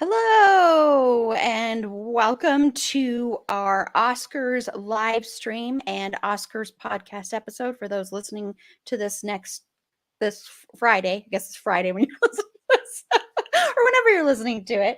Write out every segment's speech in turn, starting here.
Hello and welcome to our Oscars live stream and Oscars podcast episode for those listening to this Friday. I guess it's Friday when you're listening to this. Or whenever you're listening to it.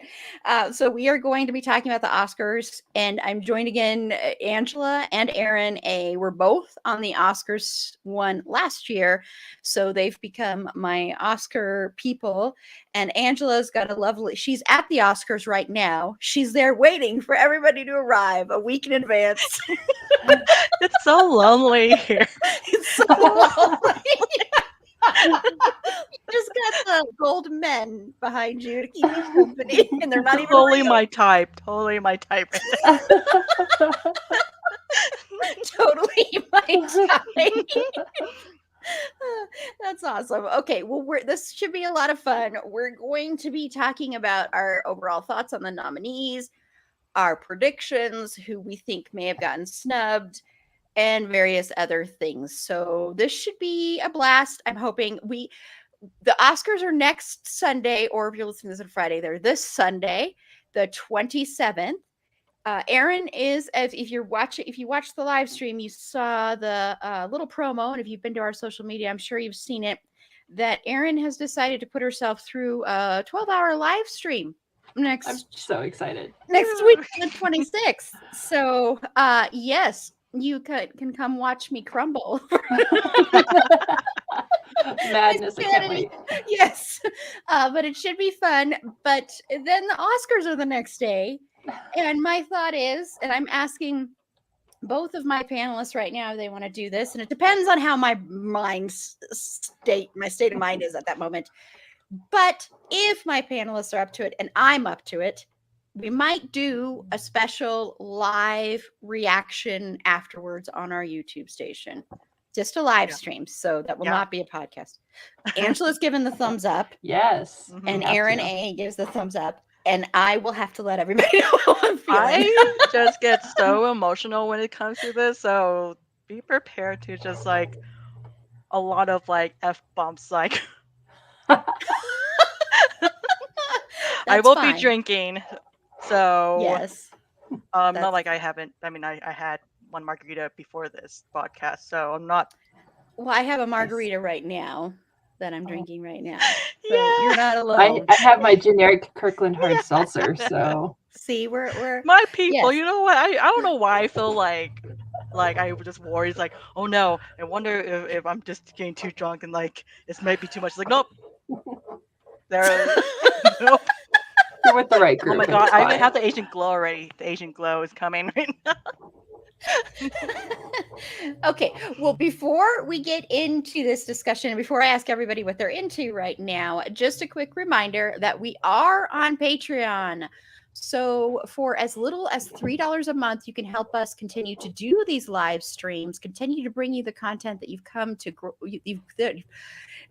So we are going to be talking about the Oscars, and I'm joined again, Angela and Aaron. We're both on the Oscars one last year, so they've become my Oscar people. And Angela's got she's at the Oscars right now. She's there waiting for everybody to arrive a week in advance. It's so lonely here. It's so lonely. You just got the gold men behind you to keep you company, and they're not even Totally real. my type. Totally my type. Totally my type. That's awesome. Okay, well, this should be a lot of fun. We're going to be talking about our overall thoughts on the nominees, our predictions, who we think may have gotten snubbed, and various other things. So this should be a blast. I'm hoping the Oscars are next Sunday, or if you're listening to this on Friday, they're this Sunday, the 27th. Aaron is, if you watched the live stream, you saw the little promo, and if you've been to our social media, I'm sure you've seen it, that Aaron has decided to put herself through a 12-hour live stream I'm so excited. next week, the 26th. So, yes, you can come watch me crumble. Madness, I can't wait. Yes, but it should be fun. But then the Oscars are the next day. And my thought is, and I'm asking both of my panelists right now if they want to do this, and it depends on how my state of mind is at that moment. But if my panelists are up to it and I'm up to it, we might do a special live reaction afterwards on our YouTube station. Just a live stream, so that will not be a podcast. Angela's given the thumbs up. Yes. And Aaron A gives the thumbs up. And I will have to let everybody know how I'm feeling. I just get so emotional when it comes to this, so be prepared to just like a lot of like F-bumps. Like I will be drinking, so yes. not like I haven't. I mean, I had one margarita before this podcast, so I'm not. Well, I have a margarita right now that I'm drinking right now. So you're not alone. I have my generic Kirkland hard seltzer, so see, we're my people. Yes. You know what? I don't know why I feel like I was just worried. Like, oh no, I wonder if I'm just getting too drunk and like it might be too much. It's like, nope. Nope. You're with the right group. Oh my god, I even have the Asian glow already. The Asian glow is coming right now. Okay, well, before we get into this discussion, before I ask everybody what they're into right now, just a quick reminder that we are on Patreon. So for as little as $3 a month, you can help us continue to do these live streams, continue to bring you the content that you've come to grow,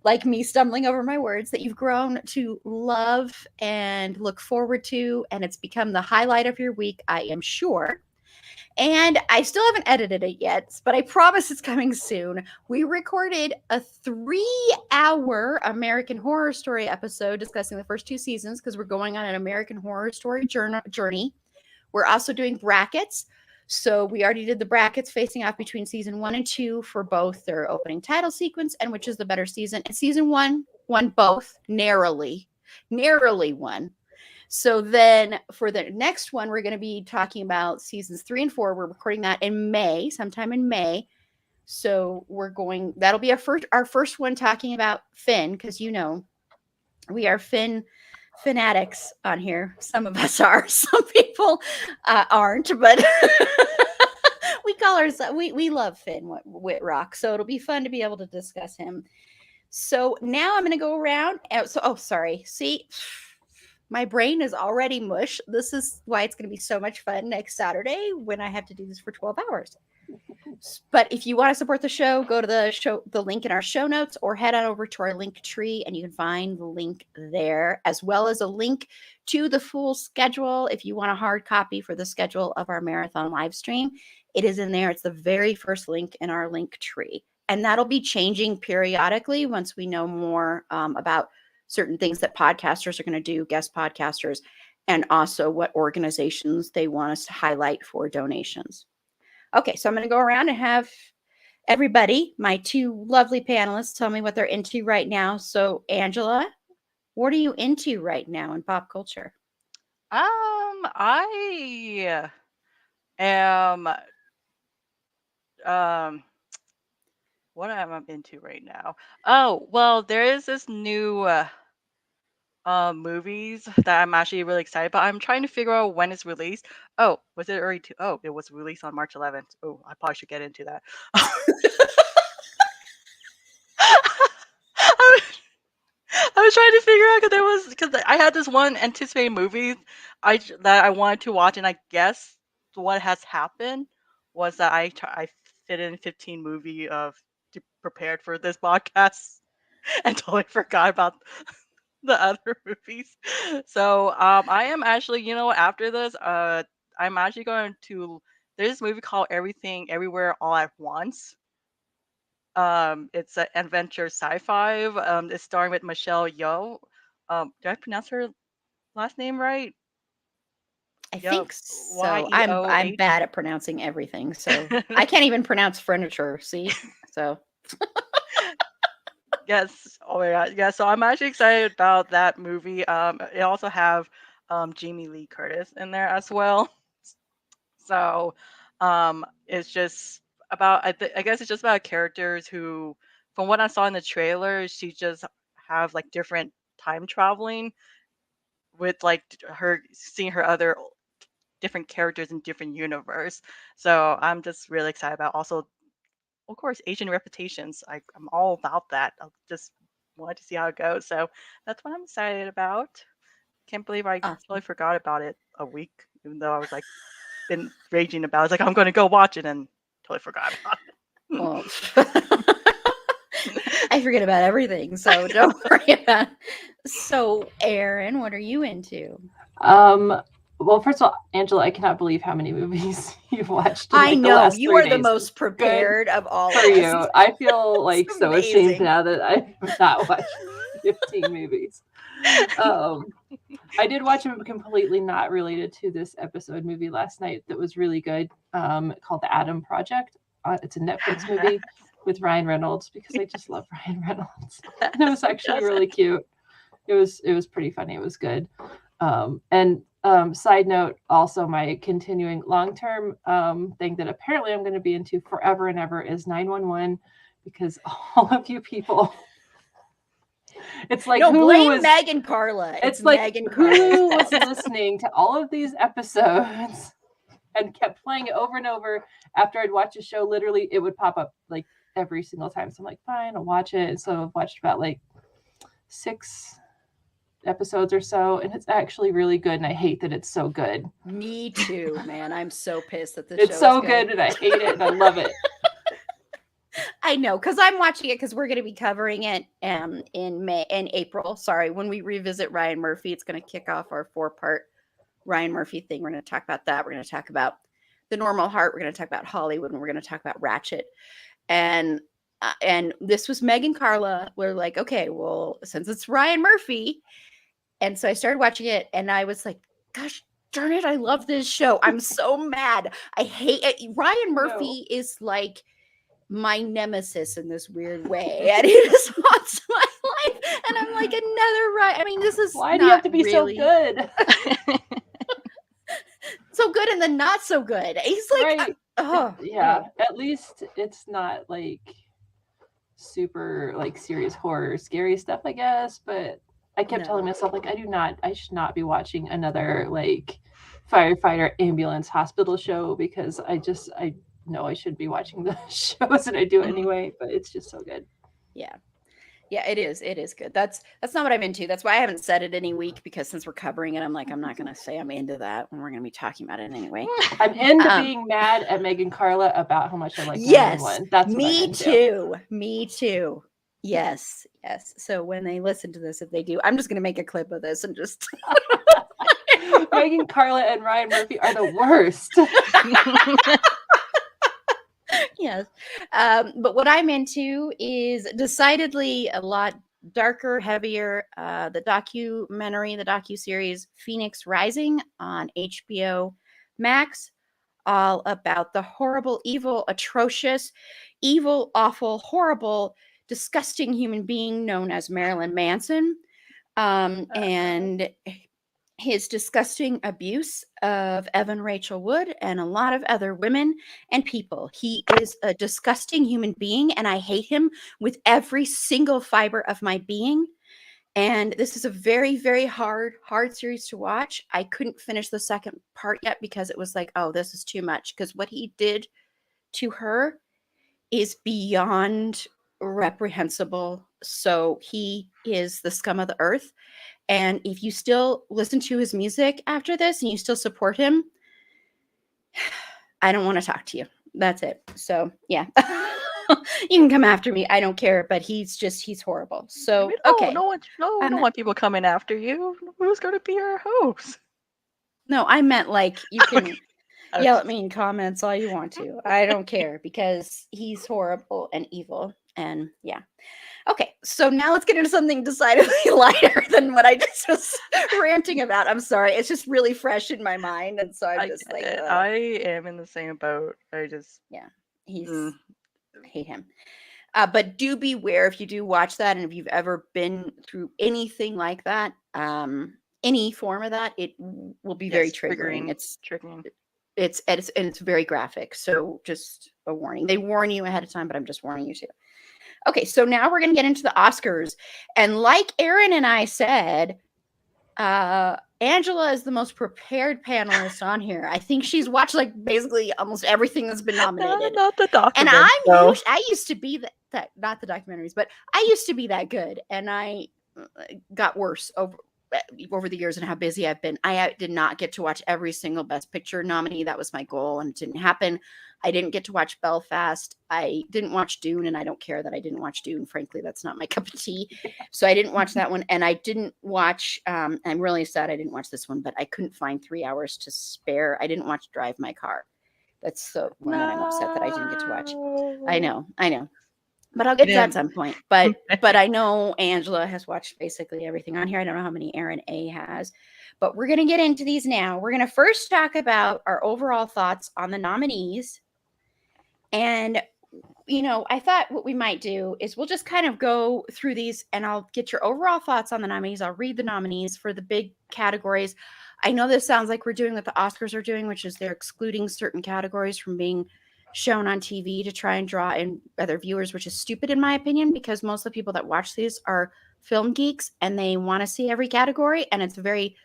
like me stumbling over my words, that you've grown to love and look forward to, and it's become the highlight of your week, I am sure. And I still haven't edited it yet, but I promise it's coming soon. We recorded a 3-hour American Horror Story episode discussing the first 2 seasons because we're going on an American Horror Story journey. We're also doing brackets. So we already did the brackets facing off between season 1 and 2 for both their opening title sequence and which is the better season. And season 1 won both narrowly won. So then for the next one, we're going to be talking about seasons 3 and 4. We're recording that in May, sometime in May. So that'll be our first one talking about Finn, because we are Finn fanatics on here. Some of us are, some people aren't, but we call ourselves, we love Finn Whitrock. So it'll be fun to be able to discuss him. So now I'm going to go around. Sorry. See, my brain is already mush. This is why it's going to be so much fun next Saturday when I have to do this for 12 hours. But if you want to support the show, go to the link in our show notes, or head on over to our link tree and you can find the link there, as well as a link to the full schedule. If you want a hard copy for the schedule of our marathon live stream, it is in there. It's the very first link in our link tree. And that'll be changing periodically once we know more about certain things that podcasters are going to do, guest podcasters. and also what organizations they want us to highlight for donations. Okay, so I'm going to go around and have everybody, my two lovely panelists, tell me what they're into right now. So, Angela, what are you into right now in pop culture? I am what am I into right now? Oh, well, there is this new movies that I'm actually really excited about. I'm trying to figure out when it's released. Oh, was it already oh, it was released on March 11th. Oh, I probably should get into that. I was, I was trying to figure out because I had this one anticipated movie that I wanted to watch, and I guess what has happened was that I fit in 15 movie of prepared for this podcast and totally forgot about the other movies. So I am actually, after this, I'm actually going to. There's this movie called Everything Everywhere All at Once. It's an adventure sci-fi. It's starring with Michelle Yeoh. Did I pronounce her last name right? I Yeoh. think so. I'm Yeoh. bad at pronouncing everything, so I can't even pronounce furniture. See, so Yes. Oh my god. Yeah. So I'm actually excited about that movie. It also have Jamie Lee Curtis in there as well. So, it's just about I guess it's just about characters who, from what I saw in the trailer, she just have like different time traveling with like her seeing her other different characters in different universe. So I'm just really excited about. Also, of course, Asian reputations. I'm all about that. I just wanted to see how it goes. So that's what I'm excited about. Can't believe I totally awesome. forgot about it a week, even though I was like been raging about it. I was like, I'm going to go watch it, and totally forgot about it. Well, I forget about everything, so don't worry about it. So, Aaron, what are you into? Well, first of all, Angela, I cannot believe how many movies you've watched in I like the know last you 3 are the days. most prepared of all For of you. us. I feel like It's so ashamed amazing. now that I've not watched 15 movies. I did watch a completely not related to this episode movie last night that was really good, called The Adam Project. It's a Netflix movie with Ryan Reynolds because I just love Ryan Reynolds. And it was actually really cute. It was pretty funny. It was good. Side note, also my continuing long-term thing that apparently I'm going to be into forever and ever is 911, because all of you people, it's like No, Hulu blame was, Megan Carla. it's like Megan Hulu Carla's was fault. listening to all of these episodes and kept playing it over and over. After I'd watch a show, literally it would pop up like every single time. So I'm like, fine, I'll watch it. And so I've watched about like 6 episodes or so, and it's actually really good, and I hate that it's so good. Me too, man. I'm so pissed that the It's show so is good, and I hate it, and I love it. I know, because I'm watching it because we're going to be covering it in April. Sorry, when we revisit Ryan Murphy, it's going to kick off our 4-part Ryan Murphy thing. We're going to talk about that. We're going to talk about The Normal Heart. We're going to talk about Hollywood, and we're going to talk about Ratchet. And this was Megan Carla. We're like, okay, well, since it's Ryan Murphy, and so I started watching it, and I was like, gosh darn it, I love this show. I'm so mad. I hate it. Ryan Murphy is like my nemesis in this weird way, and he just haunts my life. And I'm like, another Ryan. I mean, this is why do you have to be really so good? so good, and then not so good. He's like, right. Yeah, at least it's not like super like serious horror, scary stuff, I guess. But I kept telling myself like, I should not be watching another like firefighter ambulance hospital show, because I know I should be watching the shows, and I do anyway, but it's just so good. Yeah, it is good. That's not what I'm into. That's why I haven't said it any week, because since we're covering it, I'm like, I'm not going to say I'm into that when we're going to be talking about it anyway. I'm into being mad at Megan Carla about how much I like 911. That's me too. Me too. Yes. So when they listen to this, if they do, I'm just going to make a clip of this and just Megan Carla and Ryan Murphy are the worst. Yes. But what I'm into is decidedly a lot darker, heavier. The documentary, the docuseries Phoenix Rising on HBO Max, all about the horrible, evil, atrocious, evil, awful, horrible, disgusting human being known as Marilyn Manson, and his disgusting abuse of Evan Rachel Wood and a lot of other women and people. He is a disgusting human being, and I hate him with every single fiber of my being. And this is a very, very hard series to watch. I couldn't finish the second part yet because it was like, oh, this is too much. Because what he did to her is beyond reprehensible. So he is the scum of the earth. And if you still listen to his music after this and you still support him, I don't want to talk to you. That's it. So yeah. You can come after me. I don't care, but he's horrible. So okay. No one people coming after you. Who's going to be your host? No, I meant like you can Okay. yell at me in comments all you want to. I don't care because he's horrible and evil. And yeah. Okay, so now let's get into something decidedly lighter than what I just was ranting about. I'm sorry. It's just really fresh in my mind. And so I'm just like, I am in the same boat. I just. Yeah, I hate him. But do beware if you do watch that, and if you've ever been through anything like that, any form of that, it will be very triggering. It's triggering. It's very graphic. So just a warning. They warn you ahead of time, but I'm just warning you too. Okay, so now we're going to get into the Oscars. And like Aaron and I said, Angela is the most prepared panelist on here. I think she's watched like basically almost everything that's been nominated. Not the documentaries. And I used to be that not the documentaries, but I used to be that good. And I got worse over the years and how busy I've been. I did not get to watch every single Best Picture nominee. That was my goal, and it didn't happen. I didn't get to watch Belfast. I didn't watch Dune, and I don't care that I didn't watch Dune. Frankly, that's not my cup of tea. So I didn't watch that one, and I didn't watch. I'm really sad I didn't watch this one, but I couldn't find 3 hours to spare. I didn't watch Drive My Car. That's the one that I'm upset that I didn't get to watch. I know. But I'll get to that at some point. But I know Angela has watched basically everything on here. I don't know how many Aaron A has. But we're going to get into these now. We're going to first talk about our overall thoughts on the nominees. And, I thought what we might do is we'll just kind of go through these and I'll get your overall thoughts on the nominees. I'll read the nominees for the big categories. I know this sounds like we're doing what the Oscars are doing, which is they're excluding certain categories from being shown on TV to try and draw in other viewers, which is stupid in my opinion, because most of the people that watch these are film geeks and they want to see every category. And it's very,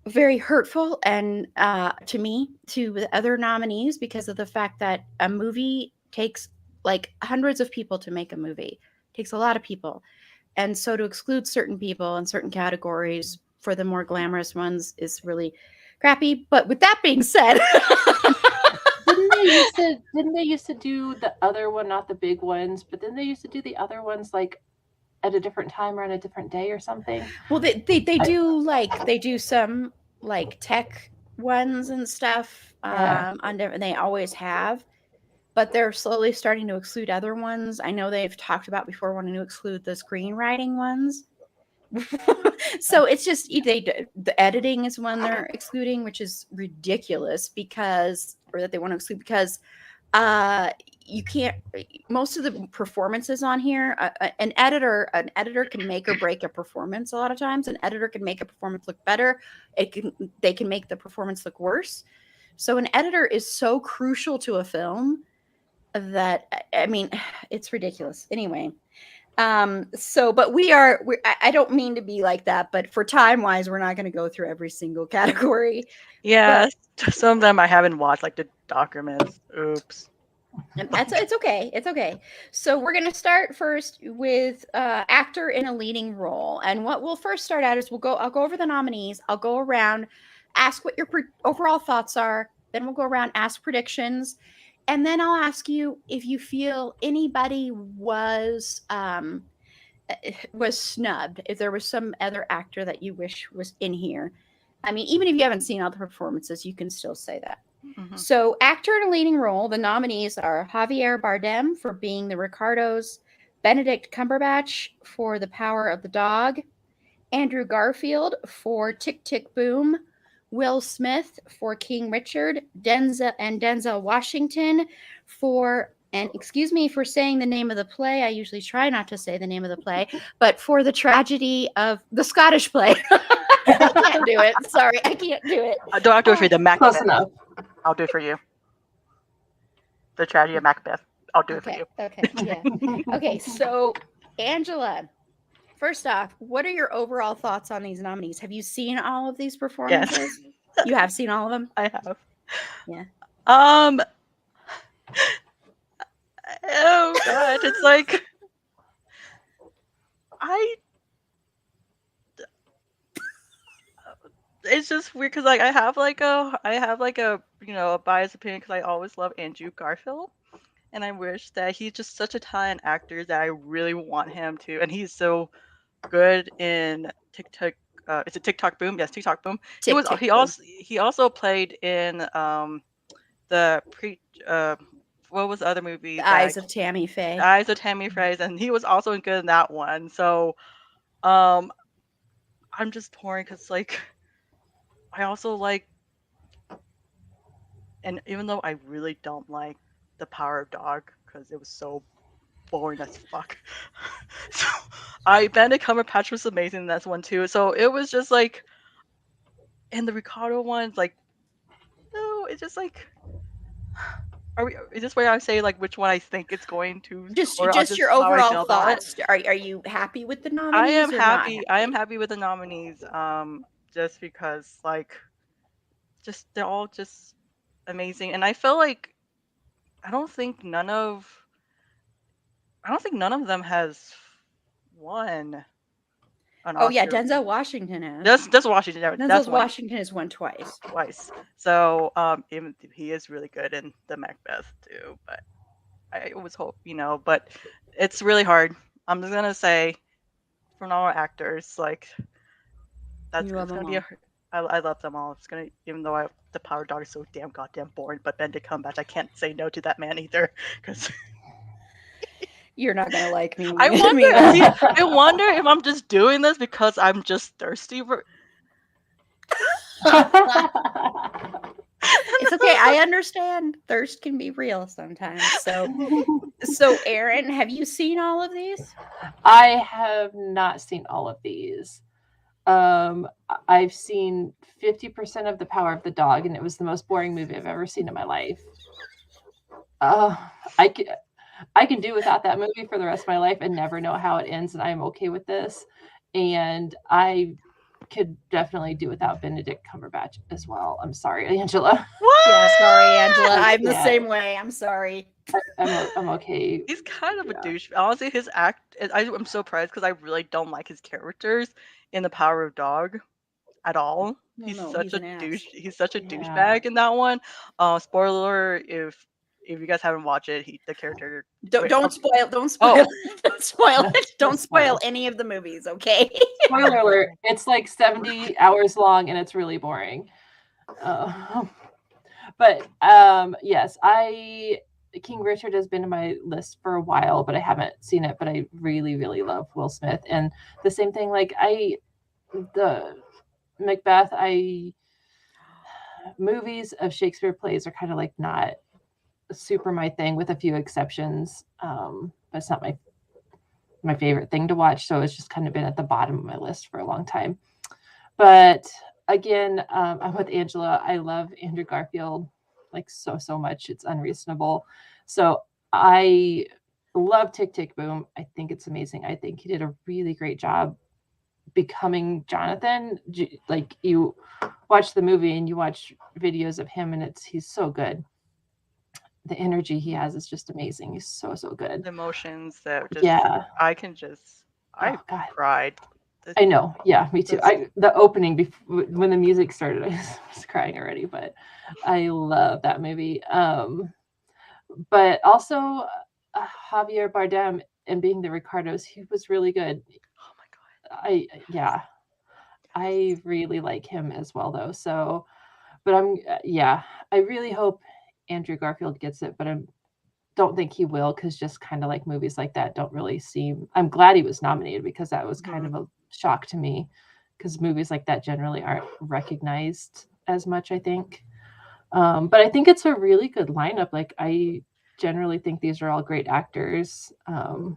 very hurtful and to me, to the other nominees, because of the fact that a movie takes like hundreds of people to make a movie. It takes a lot of people. And so to exclude certain people in certain categories for the more glamorous ones is really crappy. But with that being said, didn't they used to do the other one, not the big ones, but then they used to do the other ones like at a different time or on a different day or something? Well, they do some like tech ones and stuff. They always have, but they're slowly starting to exclude other ones. I know they've talked about before wanting to exclude the screenwriting ones. So it's just the editing is one they're excluding, which is ridiculous that they want to exclude because you can't. Most of the performances on here, an editor can make or break a performance. A lot of times, an editor can make a performance look better. They can make the performance look worse. So an editor is so crucial to a film that it's ridiculous. Anyway. But I don't mean to be like that, but for time wise, we're not going to go through every single category. Yeah, some of them I haven't watched, like the documents. Oops. It's okay. It's okay. So we're going to start first with actor in a leading role. And what we'll first start out is I'll go over the nominees. I'll go around, ask what your overall thoughts are. Then we'll go around, ask predictions. And then I'll ask you if you feel anybody was snubbed, if there was some other actor that you wish was in here. I mean, even if you haven't seen all the performances, you can still say that. Mm-hmm. So actor in a leading role, the nominees are Javier Bardem for being the Ricardos, Benedict Cumberbatch for The Power of the Dog, Andrew Garfield for Tick Tick Boom, Will Smith for King Richard, Denzel Washington for, and excuse me for saying the name of the play. I usually try not to say the name of the play, but for the tragedy of the Scottish play. I can't do it. Sorry, I can't do it. Don't have to do it for you. The Close Macbeth. enough. I'll do it for you. The tragedy of Macbeth. I'll do it for Okay. you. Okay. Yeah. Okay. So, Angela, first off, what are your overall thoughts on these nominees? Have you seen all of these performances? You have seen all of them? I have. Yeah. Oh god, it's like it's just weird because like I have like a a biased opinion because I always love Andrew Garfield, and I wish that he's just such a talented actor that I really want him to, and he's so good in TikTok. Is it TikTok Boom? Yes, TikTok Boom. He also played in the what was the other movie? The Eyes of Tammy Faye. Eyes of Tammy Faye, and he was also good in that one. So, I'm just torn because like I also like, and even though I really don't like The Power of Dog because it was so boring as fuck. So Benedict Cumberbatch was amazing in that one too. So it was just like, and the Ricardo ones, like, no, it's just like, is this where I say like which one I think it's going to? Just just your how I overall feel about it? thoughts. Are you happy with the nominees? I am or not happy. I am happy with the nominees. Just because like, just they're all just amazing, and I feel like I don't think none of them has won an Oh yeah, Oscar. Denzel Washington has. That's Washington. That's Denzel one. Washington has won twice. Twice. So even he is really good in the Macbeth too. But I always hope, but it's really hard. I'm just gonna say, from all our actors, like that's You love it's gonna them be all. I love them all. It's gonna, even though the Power Dog is so damn goddamn boring, but Benedict Cumberbatch, I can't say no to that man either, because You're not gonna like me. I wonder if I'm just doing this because I'm just thirsty for. It's okay. I understand. Thirst can be real sometimes. So Aaron, have you seen all of these? I have not seen all of these. I've seen 50% of The Power of the Dog, and it was the most boring movie I've ever seen in my life. I can do without that movie for the rest of my life and never know how it ends, and I'm okay with this. And I could definitely do without Benedict Cumberbatch as well. I'm sorry, Angela. What? Yeah, sorry, Angela. I'm the Yeah. same way. I'm sorry. I'm okay. He's kind of a douche. Honestly, his I'm so surprised because I really don't like his characters in The Power of Dog at all. He's such a douche. He's such a douchebag in that one. Spoiler, if you guys haven't watched it, the character. Don't spoil. Don't spoil. Don't spoil it. Don't spoil any of the movies. Okay. Spoiler alert! It's like 70 hours long and it's really boring. But yes, King Richard has been in my list for a while, but I haven't seen it. But I really, really love Will Smith, and the same thing. Like the Macbeth, movies of Shakespeare plays are kind of like not super my thing, with a few exceptions. But it's not my favorite thing to watch, so it's just kind of been at the bottom of my list for a long time. But again, I'm with Angela. I love Andrew Garfield like so much. It's unreasonable. So I love Tick Tick Boom. I think it's amazing. I think he did a really great job becoming Jonathan. Like, you watch the movie and you watch videos of him, and he's so good. The energy he has is just amazing. He's so good. The emotions that just I cried. I know. Yeah, me too. The opening when the music started, I was crying already, but I love that movie. But also Javier Bardem, and being the Ricardos, he was really good. Oh my god. I really like him as well, though. So, but I really hope Andrew Garfield gets it, but don't think he will, because just kind of like movies like that don't really seem. I'm glad he was nominated, because that was kind of a shock to me, because movies like that generally aren't recognized as much, I think. But I think it's a really good lineup. Like, I generally think these are all great actors. I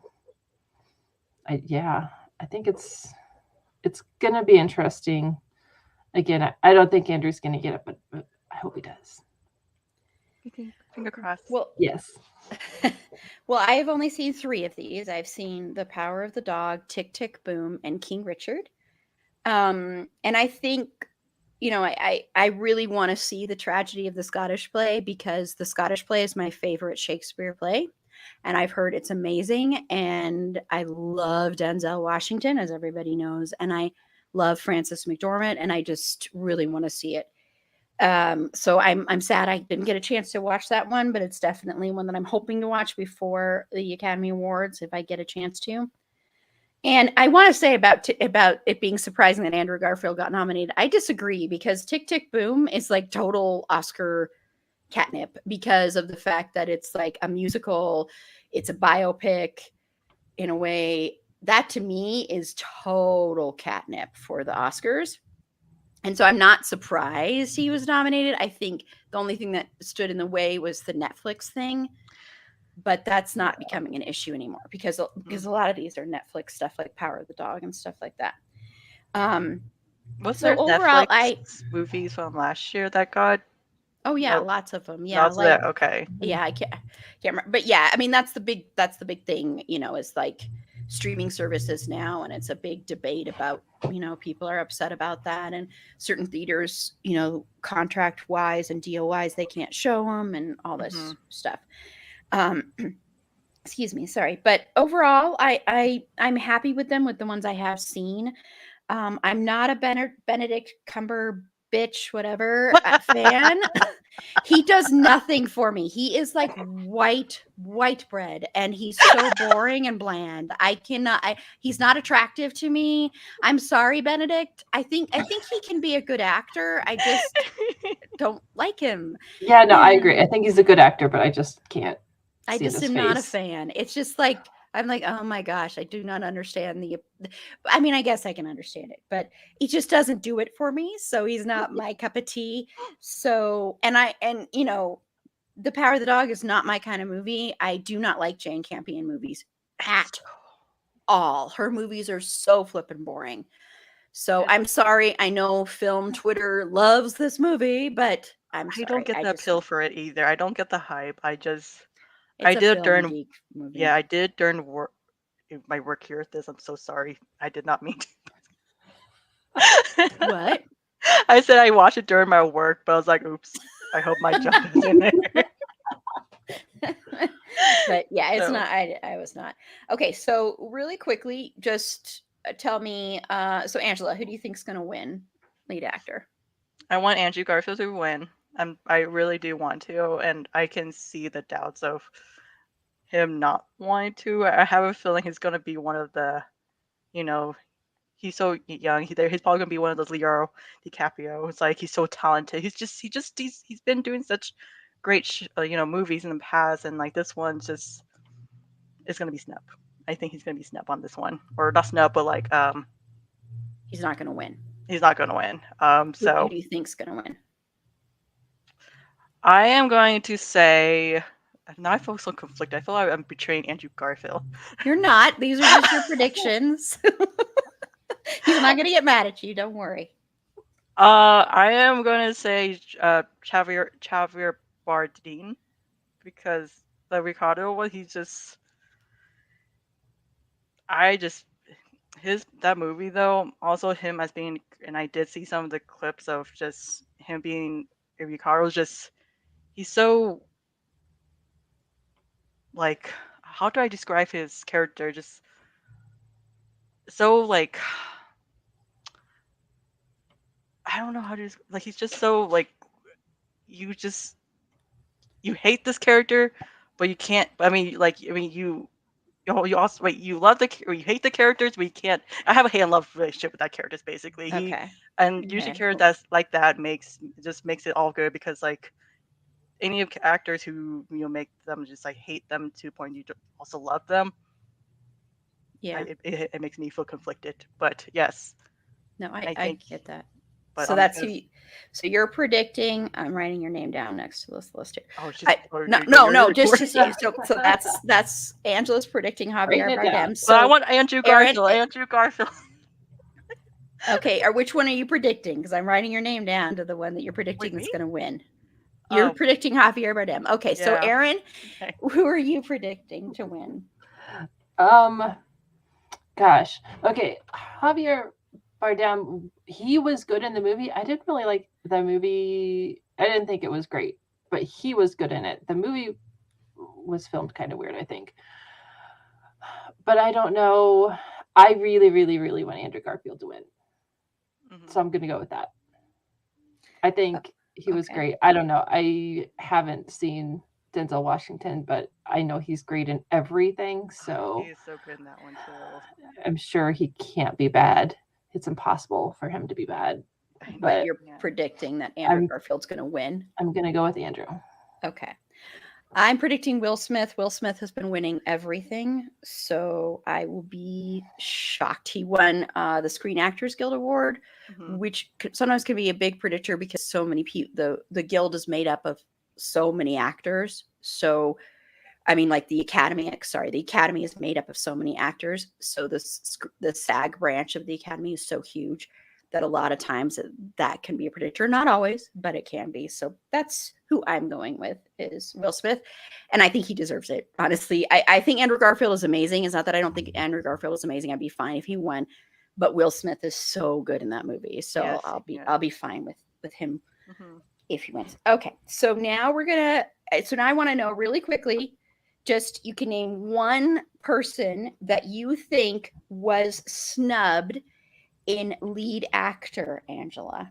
think it's gonna be interesting. Again, I don't think Andrew's gonna get it, but I hope he does. Finger crossed. Well, Yes. well, I have only seen 3 of these. I've seen The Power of the Dog, Tick Tick Boom, and King Richard. And I think, I really want to see The Tragedy of the Scottish Play, because the Scottish Play is my favorite Shakespeare play, and I've heard it's amazing. And I love Denzel Washington, as everybody knows, and I love Frances McDormand, and I just really want to see it. So I'm sad I didn't get a chance to watch that one, but it's definitely one that I'm hoping to watch before the Academy Awards, if I get a chance to. And I want to say about it being surprising that Andrew Garfield got nominated. I disagree, because Tick Tick Boom is like total Oscar catnip, because of the fact that it's like a musical, it's a biopic in a way. That to me is total catnip for the Oscars. And so I'm not surprised he was nominated. I think the only thing that stood in the way was the Netflix thing, but that's not becoming an issue anymore, because a lot of these are Netflix stuff, like Power of the Dog and stuff like that. Was So there overall, Netflix movies from last year that got? Oh yeah, No, lots of them. Yeah, lots of like that. Okay. yeah, I can't remember, but yeah, I mean that's the big thing, is like streaming services now, and it's a big debate about, people are upset about that, and certain theaters, contract wise and deal wise, they can't show them and all this stuff. Excuse me, sorry, but overall, I'm happy with them, with the ones I have seen. I'm not a Benedict Cumberbatch, whatever, fan. He does nothing for me. He is like white bread, and he's so boring and bland. I cannot. He's not attractive to me. I'm sorry, Benedict. I think he can be a good actor. I just don't like him. Yeah, no, I agree. I think he's a good actor, but I just can't. I see just his am not a face. fan. It's just like, I'm like, oh my gosh, I do not understand I mean, I guess I can understand it, but he just doesn't do it for me. So he's not my cup of tea. So, and The Power of the Dog is not my kind of movie. I do not like Jane Campion movies at all. Her movies are so flippin' boring. So I'm sorry. I know film Twitter loves this movie, but I'm sorry. I don't get the appeal for it either. I don't get the hype. I It's did a during film geek movie. yeah, I did during work. My work here at this. I'm so sorry. I did not mean to. What? I said I watched it during my work, but I was like, oops. I hope my job is in there. But yeah, it's So- not. I was not. Okay, so really quickly, just tell me. So Angela, who do you think's going to win lead actor? I want Andrew Garfield to win. I really do want to, and I can see the doubts of him not wanting to. I have a feeling he's going to be one of the, he's so young. He's probably going to be one of those Leo DiCaprio. It's like he's so talented. He's been doing such great movies in the past, and like this one just is going to be snub. I think he's going to be snub on this one, or not snub, but like he's not going to win. He's not going to win. Who do you think's going to win? I am going to say. Now I feel so conflicted. I feel like I'm betraying Andrew Garfield. You're not. These are just your predictions. He's not going to get mad at you. Don't worry. I am going to say Javier Bardem, because the Ricardo one, that movie though, also him as being, and I did see some of the clips of just him being Ricardo, he's so, like, how do I describe his character? Just so, like, I don't know how to, like, he's just so, like, you hate this character, but you can't, you also, you love or you hate the characters, but you can't. I have a hate and love relationship with that character, basically. Okay. And usually characters that's like that makes it all good, because like any of actors who make them just like hate them to the point you also love them. Yeah. It makes me feel conflicted. But yes, No, I I think. get that. But So I'm that's gonna. so you're predicting. I'm writing your name down next to this list here. Oh, it's just. Or No, you're no, no, just recording. to see. So that's Angela's predicting Javier Write it down. Bardem. But I So want Andrew Aaron, Garfield. Andrew Garfield. okay, or which one are you predicting? Because I'm writing your name down to the one that you're predicting Wait, that's me? going to win. You're Oh, predicting Javier Bardem. Okay, so yeah. Aaron, Okay. who are you predicting to win? Gosh. Okay, Javier Bardem, he was good in the movie. I didn't really like the movie. I didn't think it was great, but he was good in it. The movie was filmed kind of weird, I think. But I don't know. I really, really, really want Andrew Garfield to win. So I'm going to go with that. I think he was Okay. great. I don't know. I haven't seen Denzel Washington, but I know he's great in everything. So He's so good in that one too. I'm sure he can't be bad. It's impossible for him to be bad. But you're Yeah. predicting that Andrew Garfield's going to win. I'm going to go with Andrew. Okay. I'm predicting Will Smith. Will Smith has been winning everything, so I will be shocked. He won the Screen Actors Guild Award, which sometimes can be a big predictor because so many people. The guild is made up of so many actors. So, I mean, like the Academy is made up of so many actors. So the SAG branch of the Academy is so huge that a lot of times that can be a predictor. Not always, but it can be. So that's who I'm going with is Will Smith. And I think he deserves it. Honestly, I think Andrew Garfield is amazing. It's not that I don't think Andrew Garfield is amazing. I'd be fine if he won, but Will Smith is so good in that movie. So Yes, I'll be fine with him Mhm. if he wins. Okay. So now now I want to know really quickly, just you can name one person that you think was snubbed in lead actor, Angela,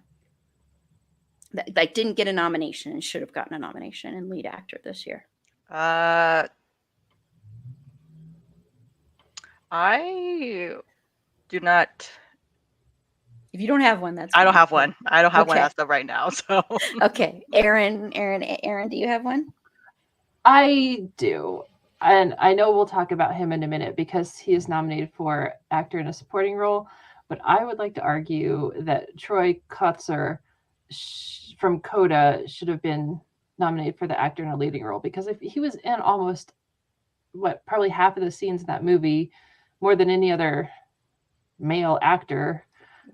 that like didn't get a nomination and should have gotten a nomination in lead actor this year. I do not. If you don't have one, that's I don't fine. have one. I don't have one Okay. as of right now. So Okay, Aaron, do you have one? I do. And I know we'll talk about him in a minute because he is nominated for actor in a supporting role. But I would like to argue that Troy Kotsur from Coda should have been nominated for the actor in a leading role because if he was in almost probably half of the scenes in that movie, more than any other male actor,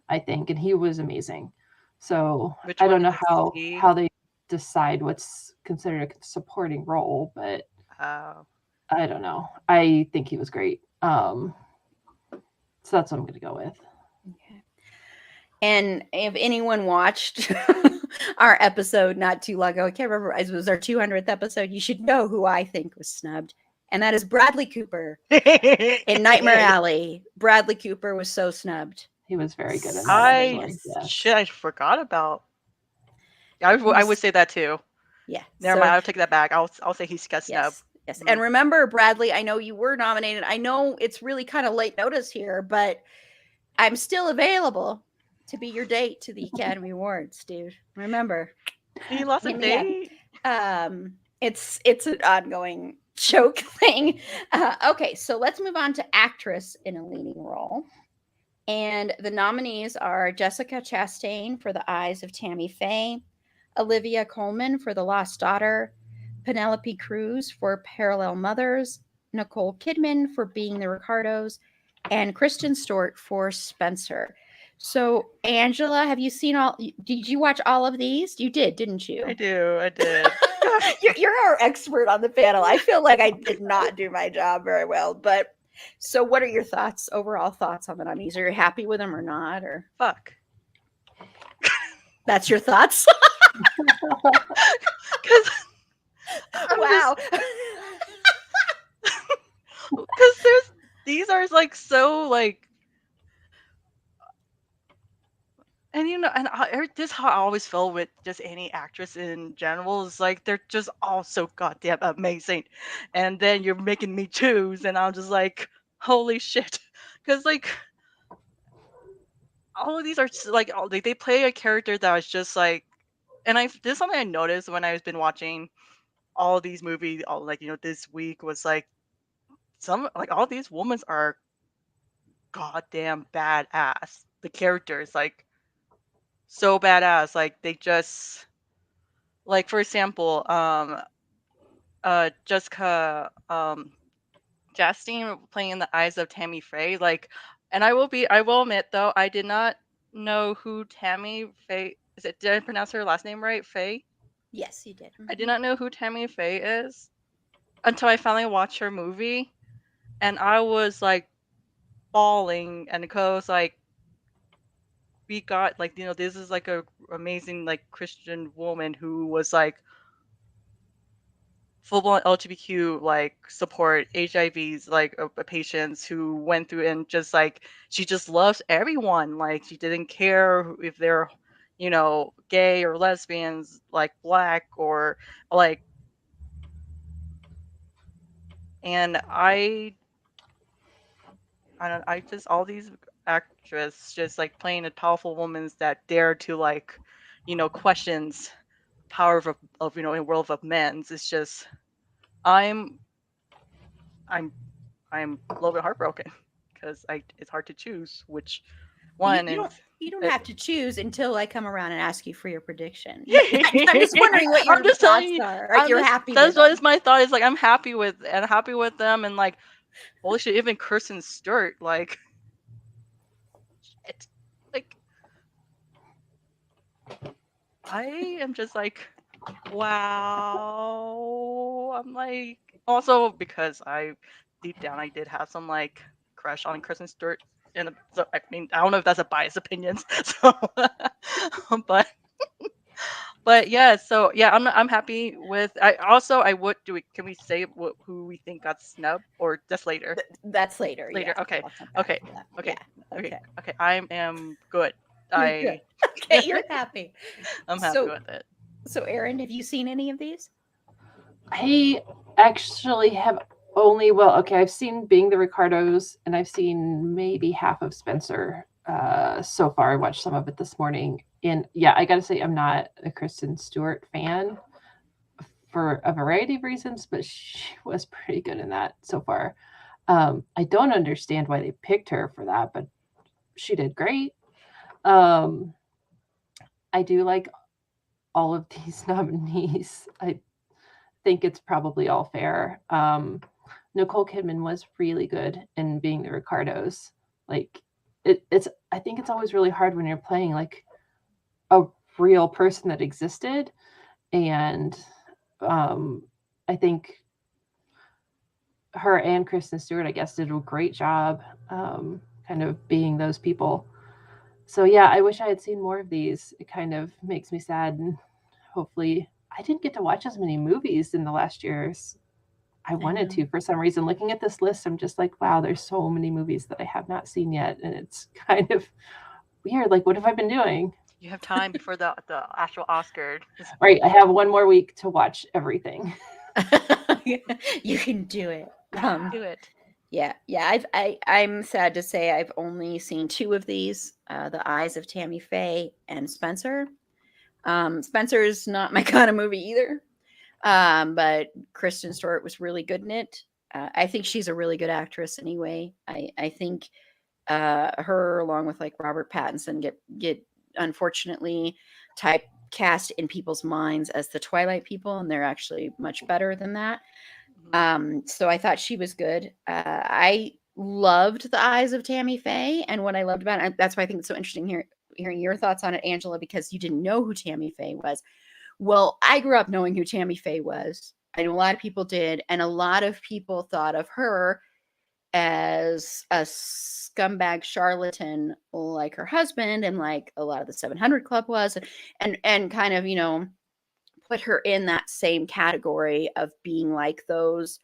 I think, and he was amazing. So I don't know how they decide what's considered a supporting role, but I don't know. I think he was great. So that's what I'm going to go with. Okay. And if anyone watched our episode not too long ago, I can't remember, it was our 200th episode, you should know who I think was snubbed. And that is Bradley Cooper in Nightmare Alley. Bradley Cooper was so snubbed. He was very good in that. I forgot about. I would say that too. Yeah. Never mind. I'll take that back. I'll say he's got snubbed. Yes. And remember, Bradley, I know you were nominated. I know it's really kind of late notice here, but I'm still available to be your date to the Academy Awards, dude. Remember. He lost a date. It's an ongoing joke thing. Okay, so let's move on to actress in a leading role. And the nominees are Jessica Chastain for The Eyes of Tammy Faye, Olivia Colman for The Lost Daughter, Penelope Cruz for Parallel Mothers, Nicole Kidman for Being the Ricardos, and Kristen Stewart for Spencer. So, Angela, have you seen did you watch all of these? You did, didn't you? I did. You're our expert on the panel. I feel like I did not do my job very well, but so what are your overall thoughts on the nominees? Are you happy with them or not? Or fuck. That's your thoughts? Wow. Because these are like so like, and this how I always feel with just any actress in general is like they're just all so goddamn amazing, and then you're making me choose, and I'm just like, holy shit, because like all of these are like they play a character that is just like and this is something I noticed when I've been watching all these movies, all like this week was like all these women are goddamn badass. The characters like so badass. Like they just like for example, Jessica Chastain playing in The Eyes of Tammy Faye. Like, and I will admit though, I did not know who Tammy Faye is. It did I pronounce her last name right? Faye. Yes, you did. I did not know who Tammy Faye is until I finally watched her movie, and I was like bawling, and because like we got like this is like a amazing like Christian woman who was like full blown LGBTQ like support HIVs like patients who went through and just like she just loves everyone. Like she didn't care if they're gay or lesbians, like black or like. And I just all these actresses just like playing a powerful women that dare to like questions power of in a world of men's. It's just I'm I'm I'm a little bit heartbroken because it's hard to choose which one. You don't have to choose until I come around and ask you for your prediction. I'm just wondering what your I'm just thoughts telling you, are. You're happy that's with what them. is my thought is like I'm happy with them and like holy shit, even Kirsten Stewart like shit. Like I am just like wow. I'm like also because deep down I did have some like crush on Kristen Stewart and so I mean I don't know if that's a biased opinion so but yeah, so yeah, I'm happy with. I would do it. Can we say who we think got snubbed or just later? That's later. Later. Yeah. Okay. I'll come back Okay. to that. Okay. Yeah. Okay. Okay. I am good. You're good. Okay, you're happy. I'm happy with it. So, Erin, have you seen any of these? I actually have I've seen Being the Ricardos, and I've seen maybe half of Spencer so far. I watched some of it this morning. And yeah, I gotta say, I'm not a Kristen Stewart fan for a variety of reasons, but she was pretty good in that so far. I don't understand why they picked her for that, but she did great. I do like all of these nominees. I think it's probably all fair. Nicole Kidman was really good in Being the Ricardos. Like I think it's always really hard when you're playing like a real person that existed. And I think her and Kristen Stewart, I guess, did a great job kind of being those people. So yeah, I wish I had seen more of these. It kind of makes me sad, and hopefully I didn't get to watch as many movies in the last years. I wanted to for some reason. Looking at this list, I'm just like, wow, there's so many movies that I have not seen yet, and it's kind of weird. Like, what have I been doing? You have time before the actual Oscar. Right, I have one more week to watch everything. You can do it. Do it. Yeah. I'm sad to say I've only seen two of these: The Eyes of Tammy Faye and Spencer. Spencer's not my kind of movie either, but Kristen Stewart was really good in it. I think she's a really good actress anyway. I think her along with like Robert Pattinson get unfortunately typecast in people's minds as the Twilight people, and they're actually much better than that. So I thought she was good. I loved The Eyes of Tammy Faye, and what I loved about it, that's why I think it's so interesting hearing your thoughts on it, Angela, because you didn't know who Tammy Faye was. Well, I grew up knowing who Tammy Faye was. I know a lot of people did, and a lot of people thought of her as a scumbag charlatan like her husband and like a lot of the 700 Club was, and kind of put her in that same category of being like those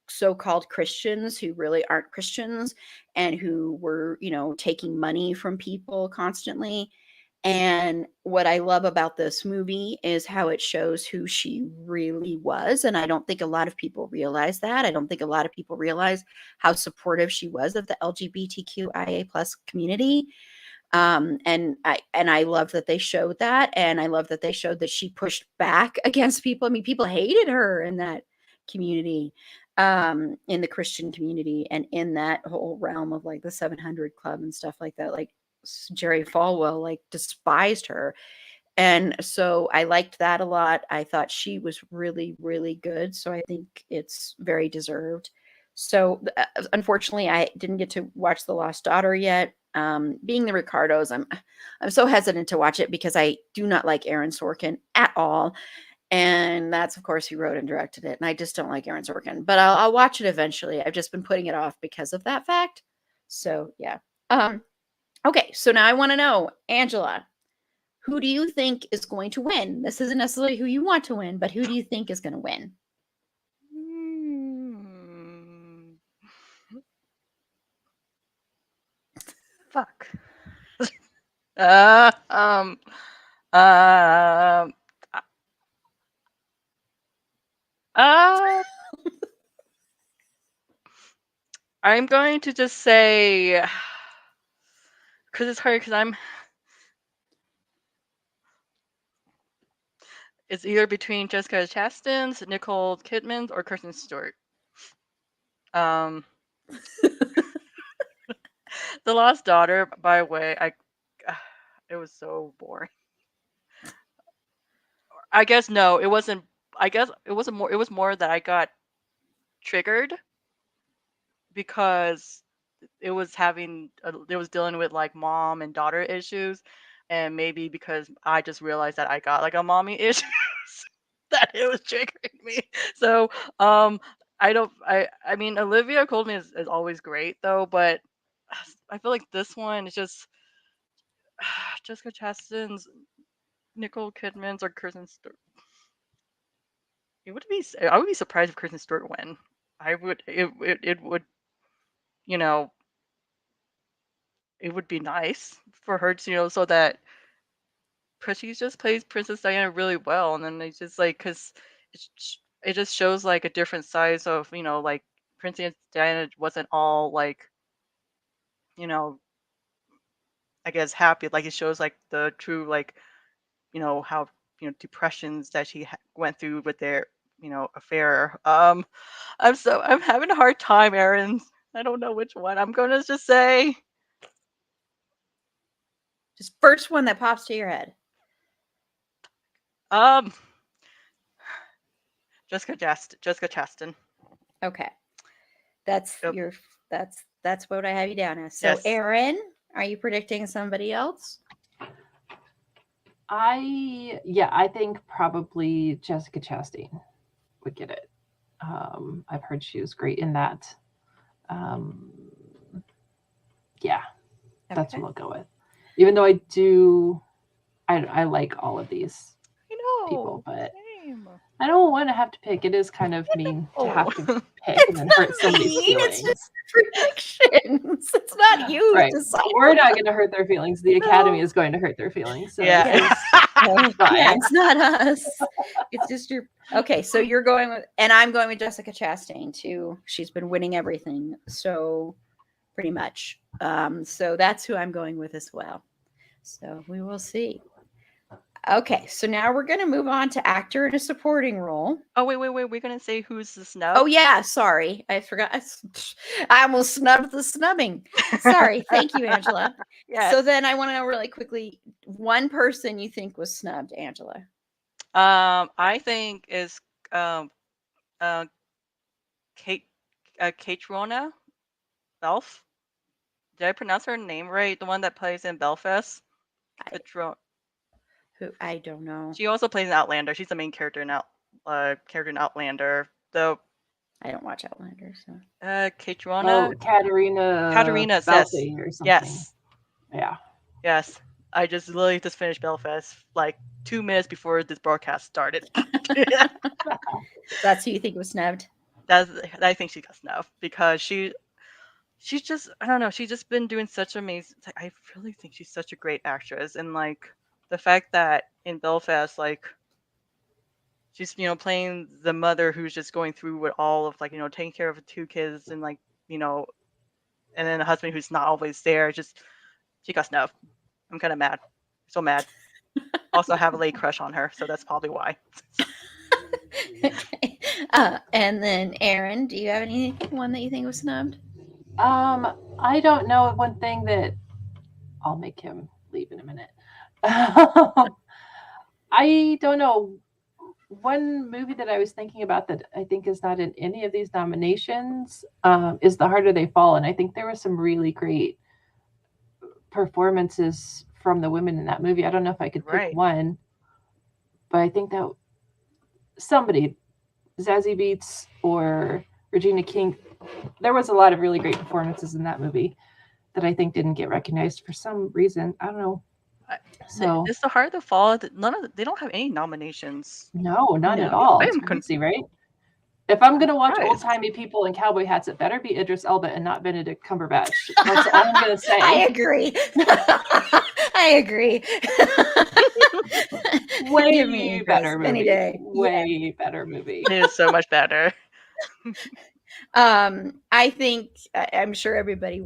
so-called Christians who really aren't Christians and who were taking money from people constantly. And what I love about this movie is how it shows who she really was. And I don't think a lot of people realize that. I don't think a lot of people realize how supportive she was of the LGBTQIA plus community. And I love that they showed that, and I love that they showed that she pushed back against people. I mean, people hated her in that community, in the Christian community, and in that whole realm of like the 700 Club and stuff like that. Like Jerry Falwell like despised her, and so I liked that a lot. I thought she was really, really good. So I think it's very deserved. So unfortunately, I didn't get to watch The Lost Daughter yet. Being the Ricardos, I'm so hesitant to watch it because I do not like Aaron Sorkin at all, and that's of course who wrote and directed it. And I just don't like Aaron Sorkin, but I'll watch it eventually. I've just been putting it off because of that fact. So yeah. Okay, so now I want to know, Angela, who do you think is going to win? This isn't necessarily who you want to win, but who do you think is going to win? Fuck. Um. Uh. I'm going to just say, because it's hard, because it's either between Jessica Chastain's, Nicole Kidman's, or Kristen Stewart. The Lost Daughter, by the way, it was so boring. I guess no, it wasn't. I guess it wasn't more. It was more that I got triggered because it was dealing with like mom and daughter issues, and maybe because I just realized that I got like a mommy issues that it was triggering me. So I mean, Olivia Colman is always great though, but I feel like this one is just Jessica Chastain's, Nicole Kidman's, or Kristen Stewart. I would be surprised if Kristen Stewart win. It would, you know, it would be nice for her to, so that, because she just plays Princess Diana really well, and then it's just like, because it just shows like a different size of, like Princess Diana wasn't all like, you know, I guess happy. Like it shows like the true like, how depressions that she went through with their affair. I'm having a hard time, Erin. I don't know which one. I'm gonna just say, Just first one that pops to your head. Jessica Chastain. Okay. That's Yep. that's what I have you down as. So Yes. Erin, are you predicting somebody else? I think probably Jessica Chastain would get it. I've heard she was great in that. Yeah, that's Okay. what I'll go with. Even though I like all of these people, but Same. I don't want to have to pick. It is kind of mean to have to pick and then hurt somebody's mean, it's feelings. just predictions. It's not you Right. deciding. We're not going to hurt their feelings. The Academy is going to hurt their feelings. So Yeah. Yeah, it's not us. It's just your. Okay, so you're going with, and I'm going with Jessica Chastain too. She's been winning everything, so pretty much. So that's who I'm going with as well. So we will see. Okay, so now we're going to move on to actor in a supporting role. Oh, wait. We're going to say who's the snub? Oh, yeah. Sorry. I forgot. I almost snubbed the snubbing. Sorry. Thank you, Angela. Yes. So then I want to know really quickly, one person you think was snubbed, Angela? I think is Catriona Belf. Did I pronounce her name right? The one that plays in Belfast? Who I don't know. She also plays in Outlander. She's the main character in Outlander. Though I don't watch Outlander, so. Catriona. Oh, Katarina Yes. Balfe or something. Yes. Yeah. Yes. I just literally just finished Belfast like 2 minutes before this broadcast started. That's who you think was snubbed? I think she got snubbed because she's just, I don't know, she's just been doing such amazing. I really think she's such a great actress, and like the fact that in Belfast, like she's playing the mother who's just going through with all of like taking care of 2 kids, and like and then a husband who's not always there. Just she got snubbed. I'm kind of mad. So mad. Also have a late crush on her, so that's probably why. Okay. And then Aaron, do you have anyone that you think was snubbed? I don't know. One thing that I'll make him leave in a minute. I don't know. One movie that I was thinking about that I think is not in any of these nominations is The Harder They Fall, and I think there were some really great performances from the women in that movie. I don't know if I could pick Right. one, but I think that somebody, Zazie Beetz or Regina King, there was a lot of really great performances in that movie that I think didn't get recognized for some reason. I don't know. So It's The Heart of the Fall. They don't have any nominations. no, none at No. all. I It's am crazy, right? If I'm gonna watch old surprised. timey people in cowboy hats, it better be Idris Elba and not Benedict Cumberbatch. That's all I'm gonna say. I agree. I agree. Way Give me Idris better any movie. day. Way better movie. It is so much better. I think I'm sure everybody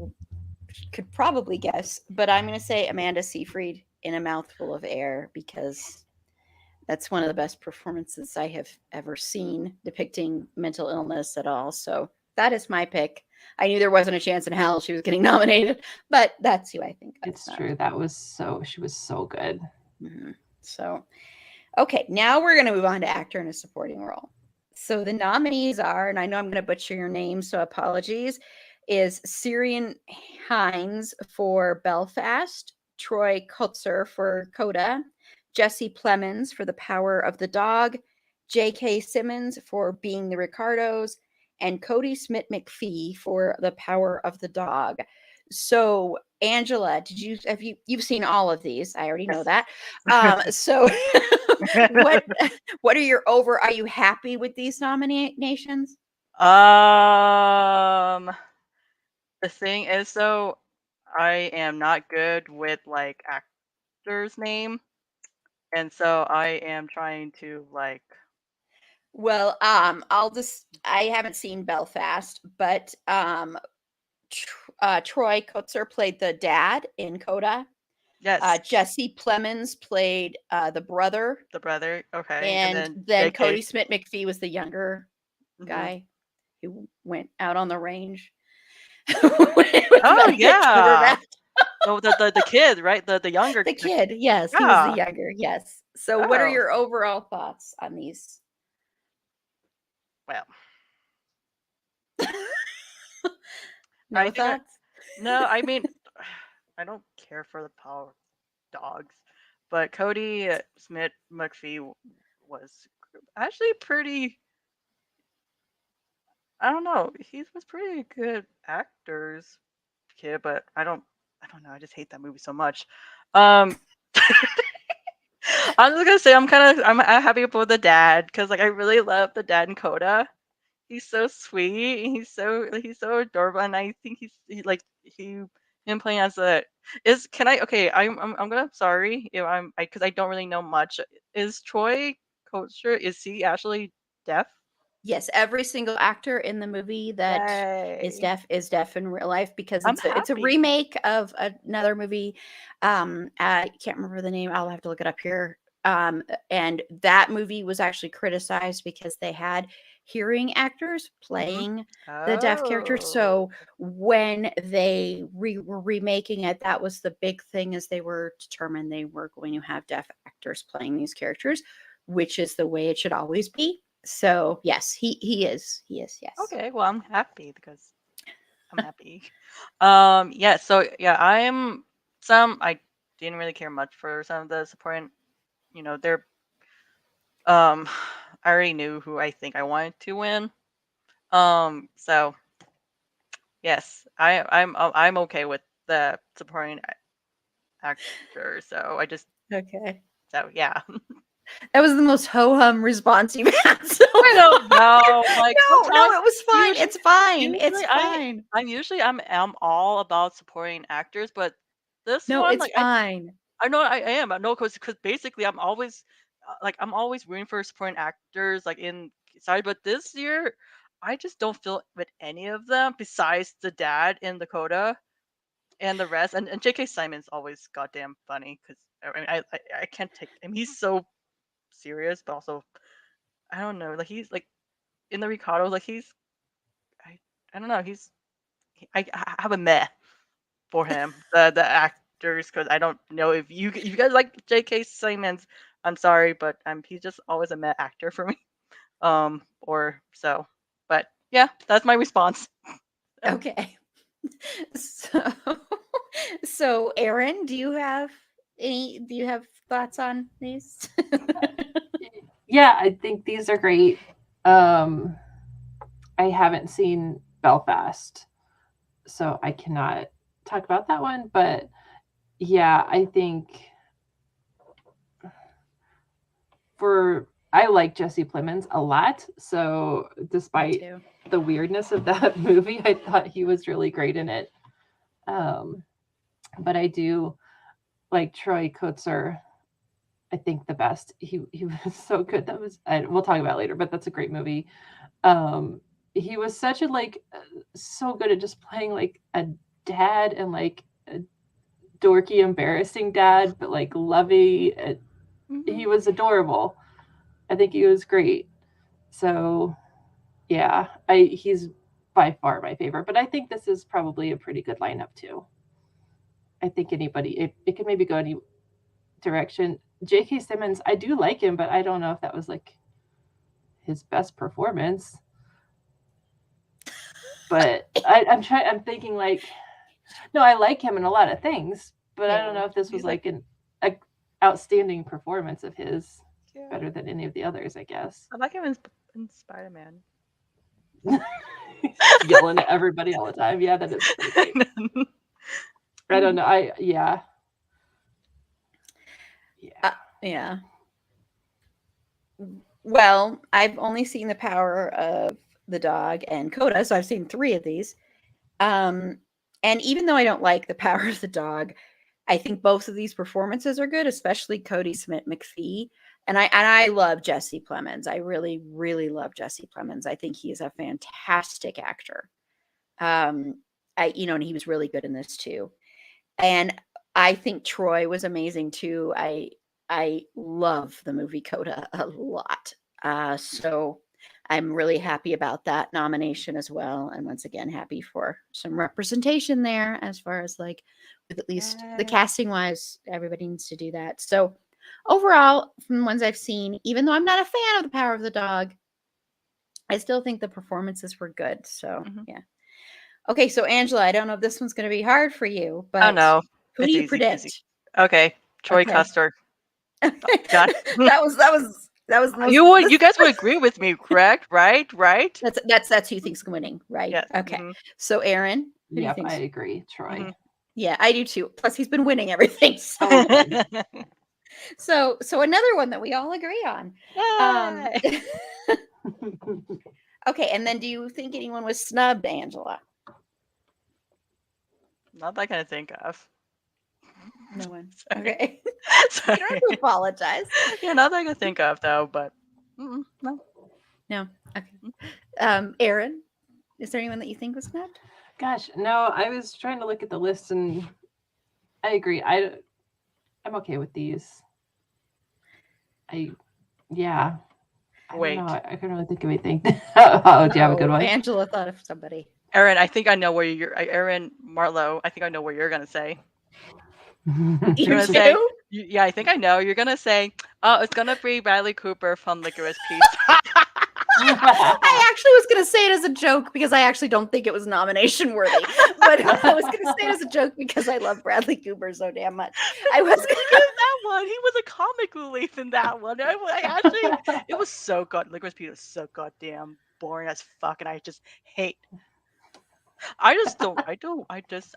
could probably guess, but I'm going to say Amanda Seyfried in A Mouthful of Air because that's one of the best performances I have ever seen depicting mental illness at all. So that is my pick. I knew there wasn't a chance in hell she was getting nominated, but that's who I think. It's true. That was she was so good. Mm-hmm. So, okay, now we're going to move on to actor in a supporting role. So the nominees are, and I know I'm going to butcher your name, so apologies, is Syrian Hines for Belfast, Troy Kotzer for Coda, Jesse Plemons for The Power of the Dog, J.K. Simmons for Being the Ricardos, and Cody Smith McPhee for The Power of the Dog. So, Angela, you've seen all of these? I already know that. So, what are your are you happy with these nominations? The thing is though, I am not good with like actor's name, and so I am trying to like. Well, I haven't seen Belfast, but Troy Kotzer played the dad in Coda. Yes. Jesse Plemons played the brother. The brother, okay, And then Cody Smith McPhee was the younger guy who went out on the range. Oh yeah. Oh, the kid, right? The younger. The kid, yes, he was the younger, yes. So, what are your overall thoughts on these? Well, no thoughts? No, I mean, I don't care for the Power Dogs, but Cody Smith McPhee was actually pretty. I don't know. He was pretty good actors, kid, but I don't know. I just hate that movie so much. I'm just gonna say I'm happy for the dad because like I really love the dad in Coda. He's so sweet and he's so adorable, and I think him playing as a is can I okay I'm gonna sorry if I'm because I don't really know much. Is Troy Kotzer, is he actually deaf? Yes, every single actor in the movie that is deaf in real life because it's a remake of another movie. I can't remember the name. I'll have to look it up here. And that movie was actually criticized because they had hearing actors playing the deaf character. So when they were remaking it, that was the big thing, is they were determined they were going to have deaf actors playing these characters, which is the way it should always be. So yes, he is. Yes. Okay, well I'm happy because I'm happy. Yeah, so yeah, I didn't really care much for some of the supporting, they're I already knew who I think I wanted to win. So yes, I'm okay with the supporting actor. So I just Okay. So yeah. That was the most ho-hum response you've had. So I don't know. Like no, it was fine. It's fine. It's fine. I'm all about supporting actors, but this no, one, it's like fine. I know I am. I know because basically I'm always I'm always rooting for supporting actors like in side, but this year I just don't feel with any of them besides the dad in Dakota. and the rest, and J.K. Simon's always goddamn funny because I mean I can't take him. He's so serious, but also I don't know, like he's like in the Ricardo, like I I don't know, I have a meh for him, the actors, because I don't know if you guys like J.K. Simmons. I'm sorry, but he's just always a meh actor for me. Or so, but yeah, that's my response. Okay. So, so Aaron, do you have thoughts on these? Yeah, I think these are great. I haven't seen Belfast, so I cannot talk about that one. But yeah, I think I like Jesse Plemons a lot. So despite the weirdness of that movie, I thought he was really great in it. But I do like Troy Kotsur. I think the best. He was so good. That was, and we'll talk about it later, but that's a great movie. He was such a so good at just playing like a dad, and like a dorky, embarrassing dad, but like lovey. He was adorable. I think he was great. So yeah, he's by far my favorite, but I think this is probably a pretty good lineup too. I think anybody, it could maybe go any direction. J.K. Simmons, I do like him, but I don't know if that was like his best performance. But I'm thinking like, no, I like him in a lot of things, but I don't know if this was like an outstanding performance of his, better than any of the others, I guess. I like him in Spider-Man. Yelling at everybody all the time. Yeah, that is pretty great. I don't know. Yeah. Well, I've only seen The Power of the Dog and Coda, so I've seen 3 of these. And even though I don't like The Power of the Dog, I think both of these performances are good, especially Cody Smith-McPhee. And I love Jesse Plemons. I really, really love Jesse Plemons. I think he is a fantastic actor. And he was really good in this too. And I think Troy was amazing too. I love the movie Coda a lot. So I'm really happy about that nomination as well. And once again, happy for some representation there as far as like, with at least the casting wise, everybody needs to do that. So overall, from the ones I've seen, even though I'm not a fan of The Power of the Dog, I still think the performances were good. So yeah. Okay, so Angela, I don't know if this one's going to be hard for you, but oh no, who do you predict? Easy. Okay, Troy Custer. God. that was the most, you guys would agree with me, correct? Right? That's who you think's winning, right? Yes. Okay. So Aaron, who yep, do you think? I agree, Troy. Yeah, I do too. Plus, he's been winning everything. So, so another one that we all agree on. Okay, and then do you think anyone was snubbed, Angela? Not that I can think of. No one. Okay. You don't have to apologize. Yeah, not that I can think of though, but no. No. Okay. Aaron, is there anyone that you think was snubbed? Gosh, no. I was trying to look at the list, and I agree. I'm okay with these. Yeah. Wait. I couldn't really think of anything. Oh, do you have a good one? Angela thought of somebody. Aaron, I think I know where Aaron Marlowe, I think I know what you're gonna say. You're gonna say, yeah, I think I know. You're gonna say, oh, it's gonna be Bradley Cooper from Licorice Pizza. I actually was going to say it as a joke because I actually don't think it was nomination worthy. But I was going to say it as a joke because I love Bradley Cooper so damn much. I was going to that one. He was a comic relief in that one. I actually, it was so good. Licorice Pizza was so goddamn boring as fuck, and I just hate. I don't. Yes,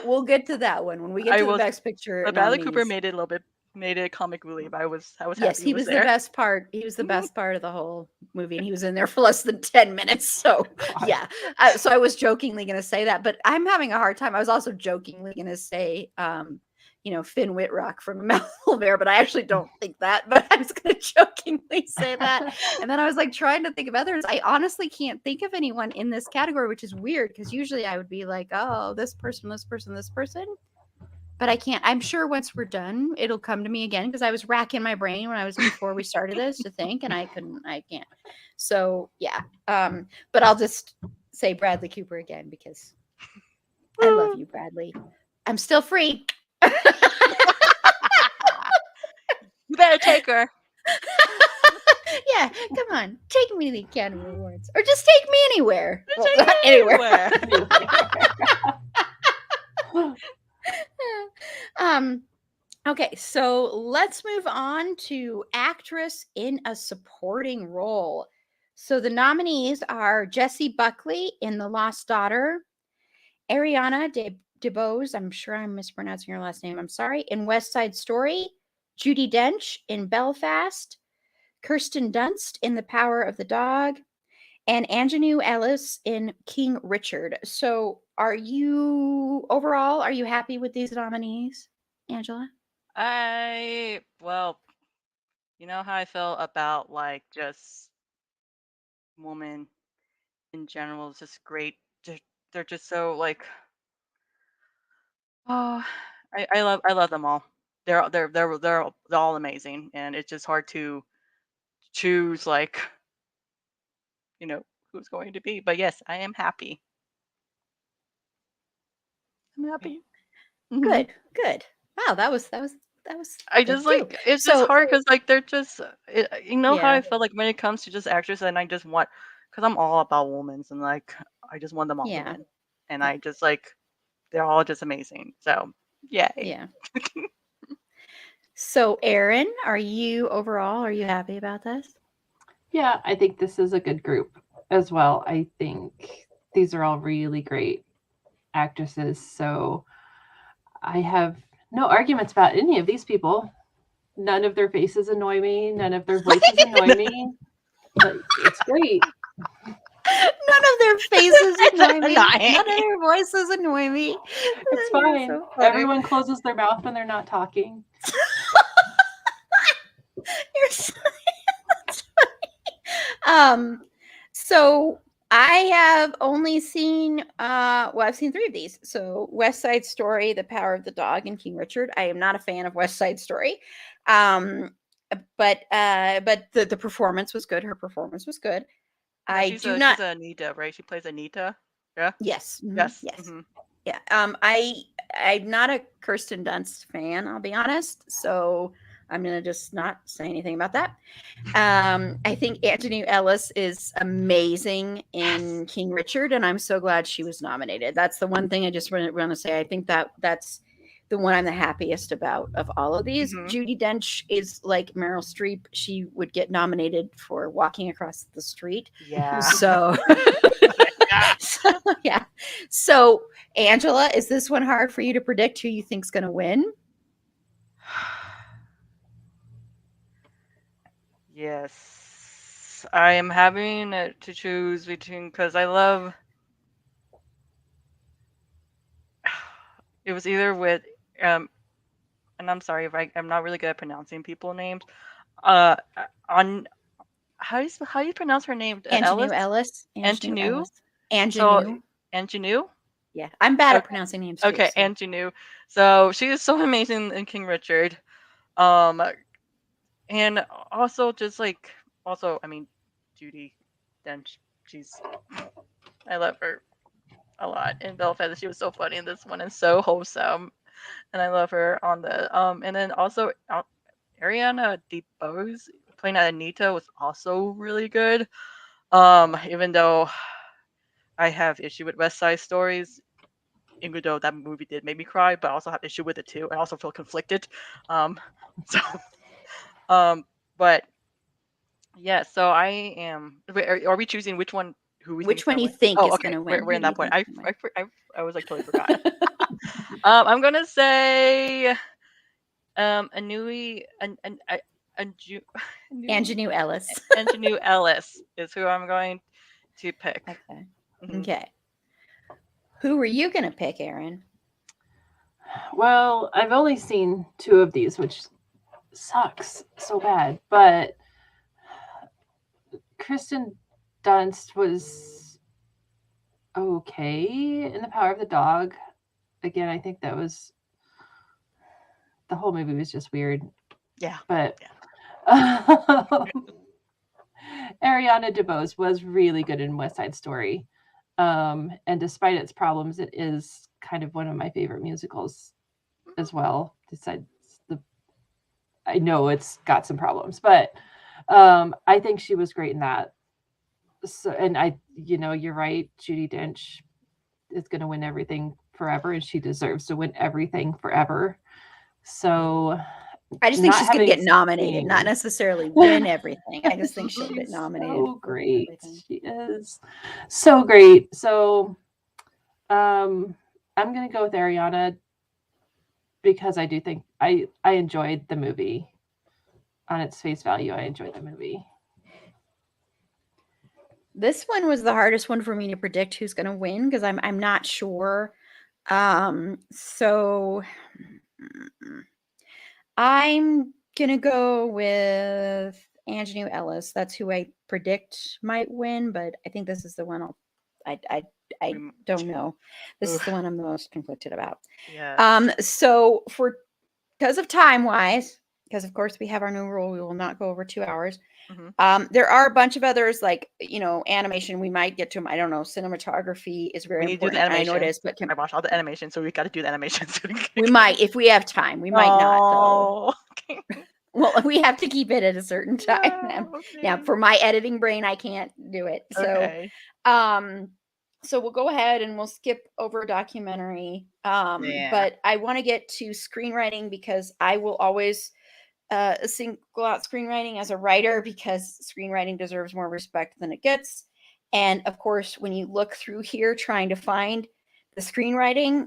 we'll get to that one when we get to the Best Picture. But Bradley Cooper made it a comic relief. I was happy. Yes, he was the best part. He was the best part of the whole movie, and he was in there for less than 10 minutes. So yeah, so I was jokingly going to say that, but I'm having a hard time. I was also jokingly going to say Finn Whitrock from Mouthful of Air, but I actually don't think that. But I was going to jokingly say that. And then I was like trying to think of others. I honestly can't think of anyone in this category, which is weird because usually I would be like, oh, this person, this person, this person. But I can't. I'm sure once we're done, it'll come to me again because I was racking my brain before we started this to think, and I can't. So yeah. But I'll just say Bradley Cooper again because I love you, Bradley. I'm still free. You better take her. Yeah, come on, take me to the Academy Awards, or just take me anywhere. Just Well, take not her anywhere. Okay, so let's move on to actress in a supporting role. So the nominees are Jessie Buckley in The Lost Daughter, Ariana DeBose, I'm sure I'm mispronouncing your last name, I'm sorry, in West Side Story, Judi Dench in Belfast, Kirsten Dunst in The Power of the Dog, and Anjanou Ellis in King Richard. So are you happy with these nominees, Angela? Well, you know how I feel about like just women in general is just great. They're just so like, oh, I love them all. They're all amazing, and it's just hard to choose like who's going to be. But yes, I am happy. I'm happy. Mhm. Good. Wow, that was I good just too. like it's just So hard because like they're just you know how yeah, I feel like when it comes to just actors and I just want because I'm all about women and like I just want them all to yeah, win and I just like they're all just amazing so yay. yeah. So Erin, are you happy about this? Yeah, I think this is a good group as well. I think these are all really great actresses. So I have no arguments about any of these people. None of their faces annoy me. None of their voices annoy me. Like, it's great. None of their faces annoy me. Annoying. None of their voices annoy me. It's You're fine. so funny. Everyone closes their mouth when they're not talking. You're so that's funny. So I have only seen I've seen 3 of these. So West Side Story, The Power of the Dog, and King Richard. I am not a fan of West Side Story. But the performance was good. Her performance was good. Yeah, I she's do not. she's Anita, right? She plays Anita. Yeah. Yes. Yes. Yes. Hmm. Yeah. I'm not a Kirsten Dunst fan, I'll be honest. So I'm gonna just not say anything about that. I think Anjanou Ellis is amazing in King Richard, and I'm so glad she was nominated. That's the one thing I just want to say. I think that's the one I'm the happiest about of all of these. Hmm. Judi Dench is like Meryl Streep. She would get nominated for Walking Across the Street. Yeah. So, Yeah. yeah. So, Angela, is this one hard for you to predict who you think's going to win? Yes. I am having to choose between because I love. It was either with and I'm sorry if I'm not really good at pronouncing people names. Uh, on how do you pronounce her name? Anjanou Ellis? Ellis. Anjanou Anjanou? Ellis. So Anjanou. Anjanou? Yeah, I'm bad at Okay, pronouncing names too. okay, So. Anjanou. So she is so amazing in King Richard. Um, and also just like I mean, Judi Dench. She's I love her a lot in Belfast. She was so funny in this one and so wholesome, and I love her on the and then also Ariana DeBose playing Anita was also really good. Even though I have issue with West Side Stories, even though that movie did make me cry, but I also have issue with it too. I also feel conflicted. So but yeah, so I am. Wait, are we choosing which one? Who we think is Which one gonna you win? think Oh, is okay. going to We're, win? we're Who in do you that point. think is going to win? I was like totally forgot. I'm gonna say Anui and Anju Anjanou Ellis. Anjanou Ellis is who I'm going to pick. Okay. Mhm. Okay. Who were you going to pick, Aaron? Well, I've only seen 2 of these, which sucks so bad. But Kristen Dunst was okay in The Power of the Dog. Again, I think that was the whole movie was just weird. Yeah. But Yeah. Ariana DeBose was really good in West Side Story. And despite its problems, it is kind of one of my favorite musicals as well. Besides I know it's got some problems, but I think she was great in that. So, and you're right. Judi Dench is going to win everything forever, and she deserves to win everything forever. So, I just think not she's going to having get nominated, not seen- necessarily win everything. I just think she'll get She's nominated. so for great. everything. She is so great. So, I'm going to go with Ariana because I do think I enjoyed the movie. On its face value, I enjoyed the movie. This one was the hardest one for me to predict who's going to win because I'm not sure. So I'm gonna go with Anjanou Ellis. That's who I predict might win, but I think this is the one I don't know. This is the one I'm the most conflicted about. Yeah. So because of time wise, because of course we have our new rule, we will not go over 2 hours. There are a bunch of others like animation. We might get to them. I don't know. Cinematography is very We need to do the important. I know it animation. is, but I watched all the animation, so we got to do the animation. we might if we have time. We might not though. Oh. Well, we have to keep it at a certain time. No, Now, okay. for my editing brain, I can't do it. So, Okay. so we'll go ahead and we'll skip over documentary. Yeah. But I want to get to screenwriting because I will always single out screenwriting as a writer because screenwriting deserves more respect than it gets. And of course, when you look through here trying to find the screenwriting,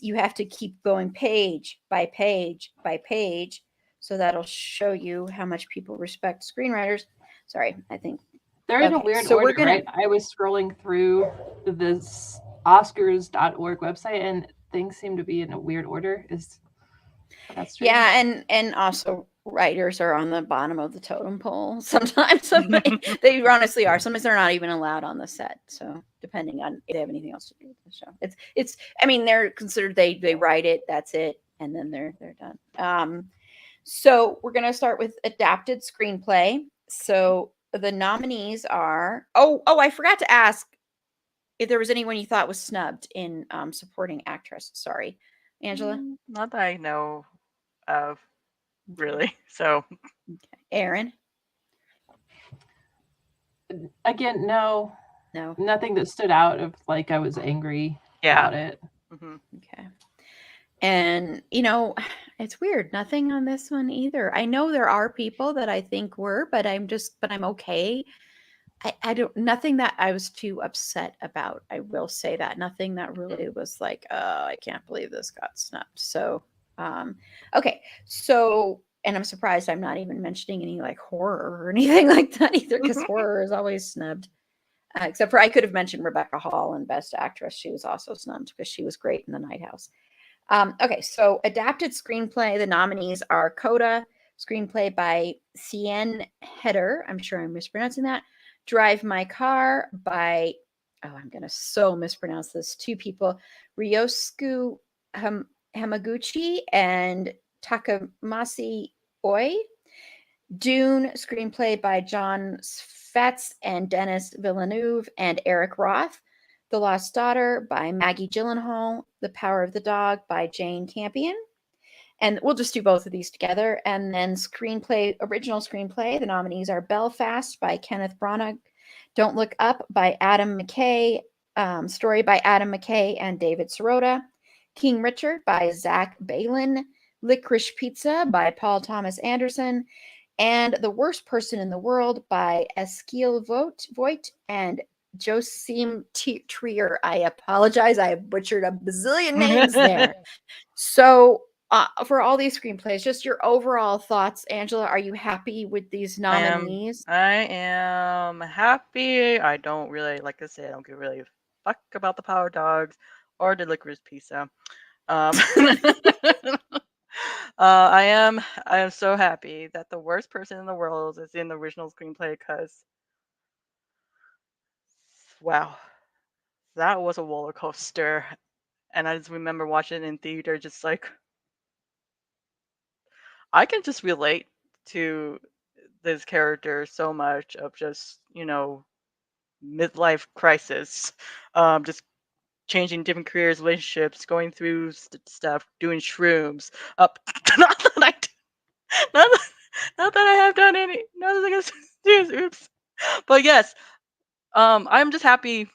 you have to keep going page by page by page. So that'll show you how much people respect screenwriters. Sorry, I think they're in a weird so order, we're gonna, right? I was scrolling through this Oscars.org website, and things seem to be in a weird order. Is that strange? Yeah, and also writers are on the bottom of the totem pole sometimes. They honestly are. Sometimes they're not even allowed on the set. So depending on if they have anything else to do with the show, it's. I mean, they're considered they write it. That's it, and then they're done. So we're gonna start with adapted screenplay. So the nominees are. Oh, I forgot to ask if there was anyone you thought was snubbed in supporting actress. Sorry, Angela. Not that I know of, really. So. Okay. Aaron. Again, no, nothing that stood out of like I was angry about it. Okay. And it's weird. Nothing on this one either. I know there are people that I think were, but I'm okay. I don't, nothing that I was too upset about. I will say that nothing that really was like, oh, I can't believe this got snubbed. So, okay. So, and I'm surprised I'm not even mentioning any like horror or anything like that either, because horror is always snubbed. Except for I could have mentioned Rebecca Hall in Best Actress. She was also snubbed because she was great in The Night House. Okay, so adapted screenplay. The nominees are Coda, screenplay by Cien Heder. I'm sure I'm mispronouncing that. Drive My Car by, I'm going to so mispronounce this, 2 people, Ryosuke Hamaguchi and Takamasi Oi. Dune, screenplay by John Sfatz and Dennis Villeneuve and Eric Roth. The Lost Daughter by Maggie Gyllenhaal. The Power of the Dog by Jane Campion. And we'll just do both of these together. And then original screenplay. The nominees are Belfast by Kenneth Branagh. Don't Look Up by Adam McKay. Story by Adam McKay and David Sirota. King Richard by Zach Balin. Licorice Pizza by Paul Thomas Anderson. And The Worst Person in the World by Eskil Voigt and Josim Trier. I apologize. I butchered a bazillion names there. So for all these screenplays, just your overall thoughts, Angela. Are you happy with these nominees? I am happy. I don't really, like I said, I don't give really a fuck about the Power Dogs or the Licorice Pizza. I am so happy that the worst person in the world is in the original screenplay because wow, that was a roller coaster. And I just remember watching it in theater, just like I can just relate to this character so much of just, midlife crisis, just changing different careers, relationships, going through stuff, doing shrooms. Up, not that I, not, that- not that I have done any, not that I guess, oops. But yes, I'm just happy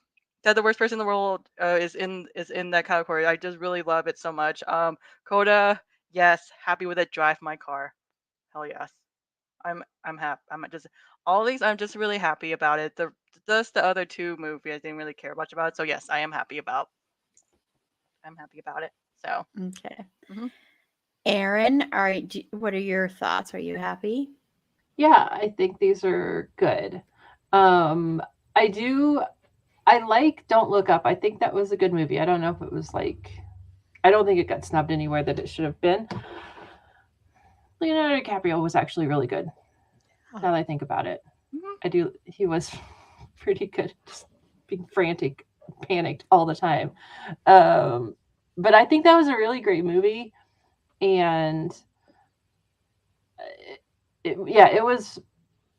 that the worst person in the world is in that category. I just really love it so much. Coda, yes, happy with it. Drive my car, hell yes. I'm happy. I'm just all these. I'm just really happy about it. The other two movies I didn't really care much about. So yes, I am happy about. I'm happy about it. So. Okay. Mhm. Aaron, what are your thoughts? Are you happy? Yeah, I think these are good. Um, I do. I like Don't Look Up. I think that was a good movie. I don't know if it was like. I don't think it got snubbed anywhere that it should have been. Leonardo DiCaprio was actually really good. Now that I think about it, Mhm. I do. He was pretty good, just being frantic, panicked all the time. But I think that was a really great movie, and yeah, it was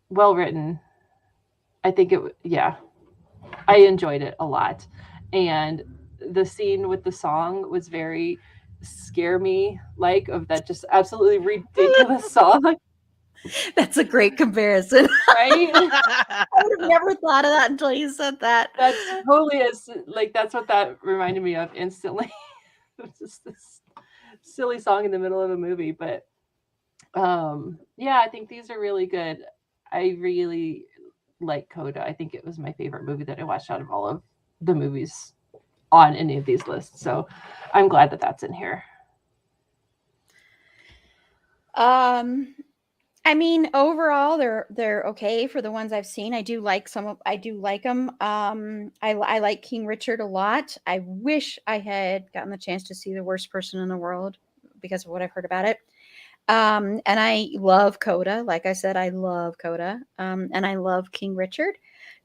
well written. I think yeah, I enjoyed it a lot, and the scene with the song was very scare me like of that just absolutely ridiculous song, That's a great comparison. right? I would have never thought of that until you said that. That's totally is like that's what that reminded me of instantly. It's just this silly song in the middle of a movie, but yeah, I think these are really good. I really like Coda. I think it was my favorite movie that I watched out of all of the movies on any of these lists. So I'm glad that that's in here. I mean, overall, they're okay for the ones I've seen. I do like I do like them. I like King Richard a lot. I wish I had gotten the chance to see The Worst Person in the World because of what I've heard about it. And I love Coda. Like I said, I love Coda. And I love King Richard.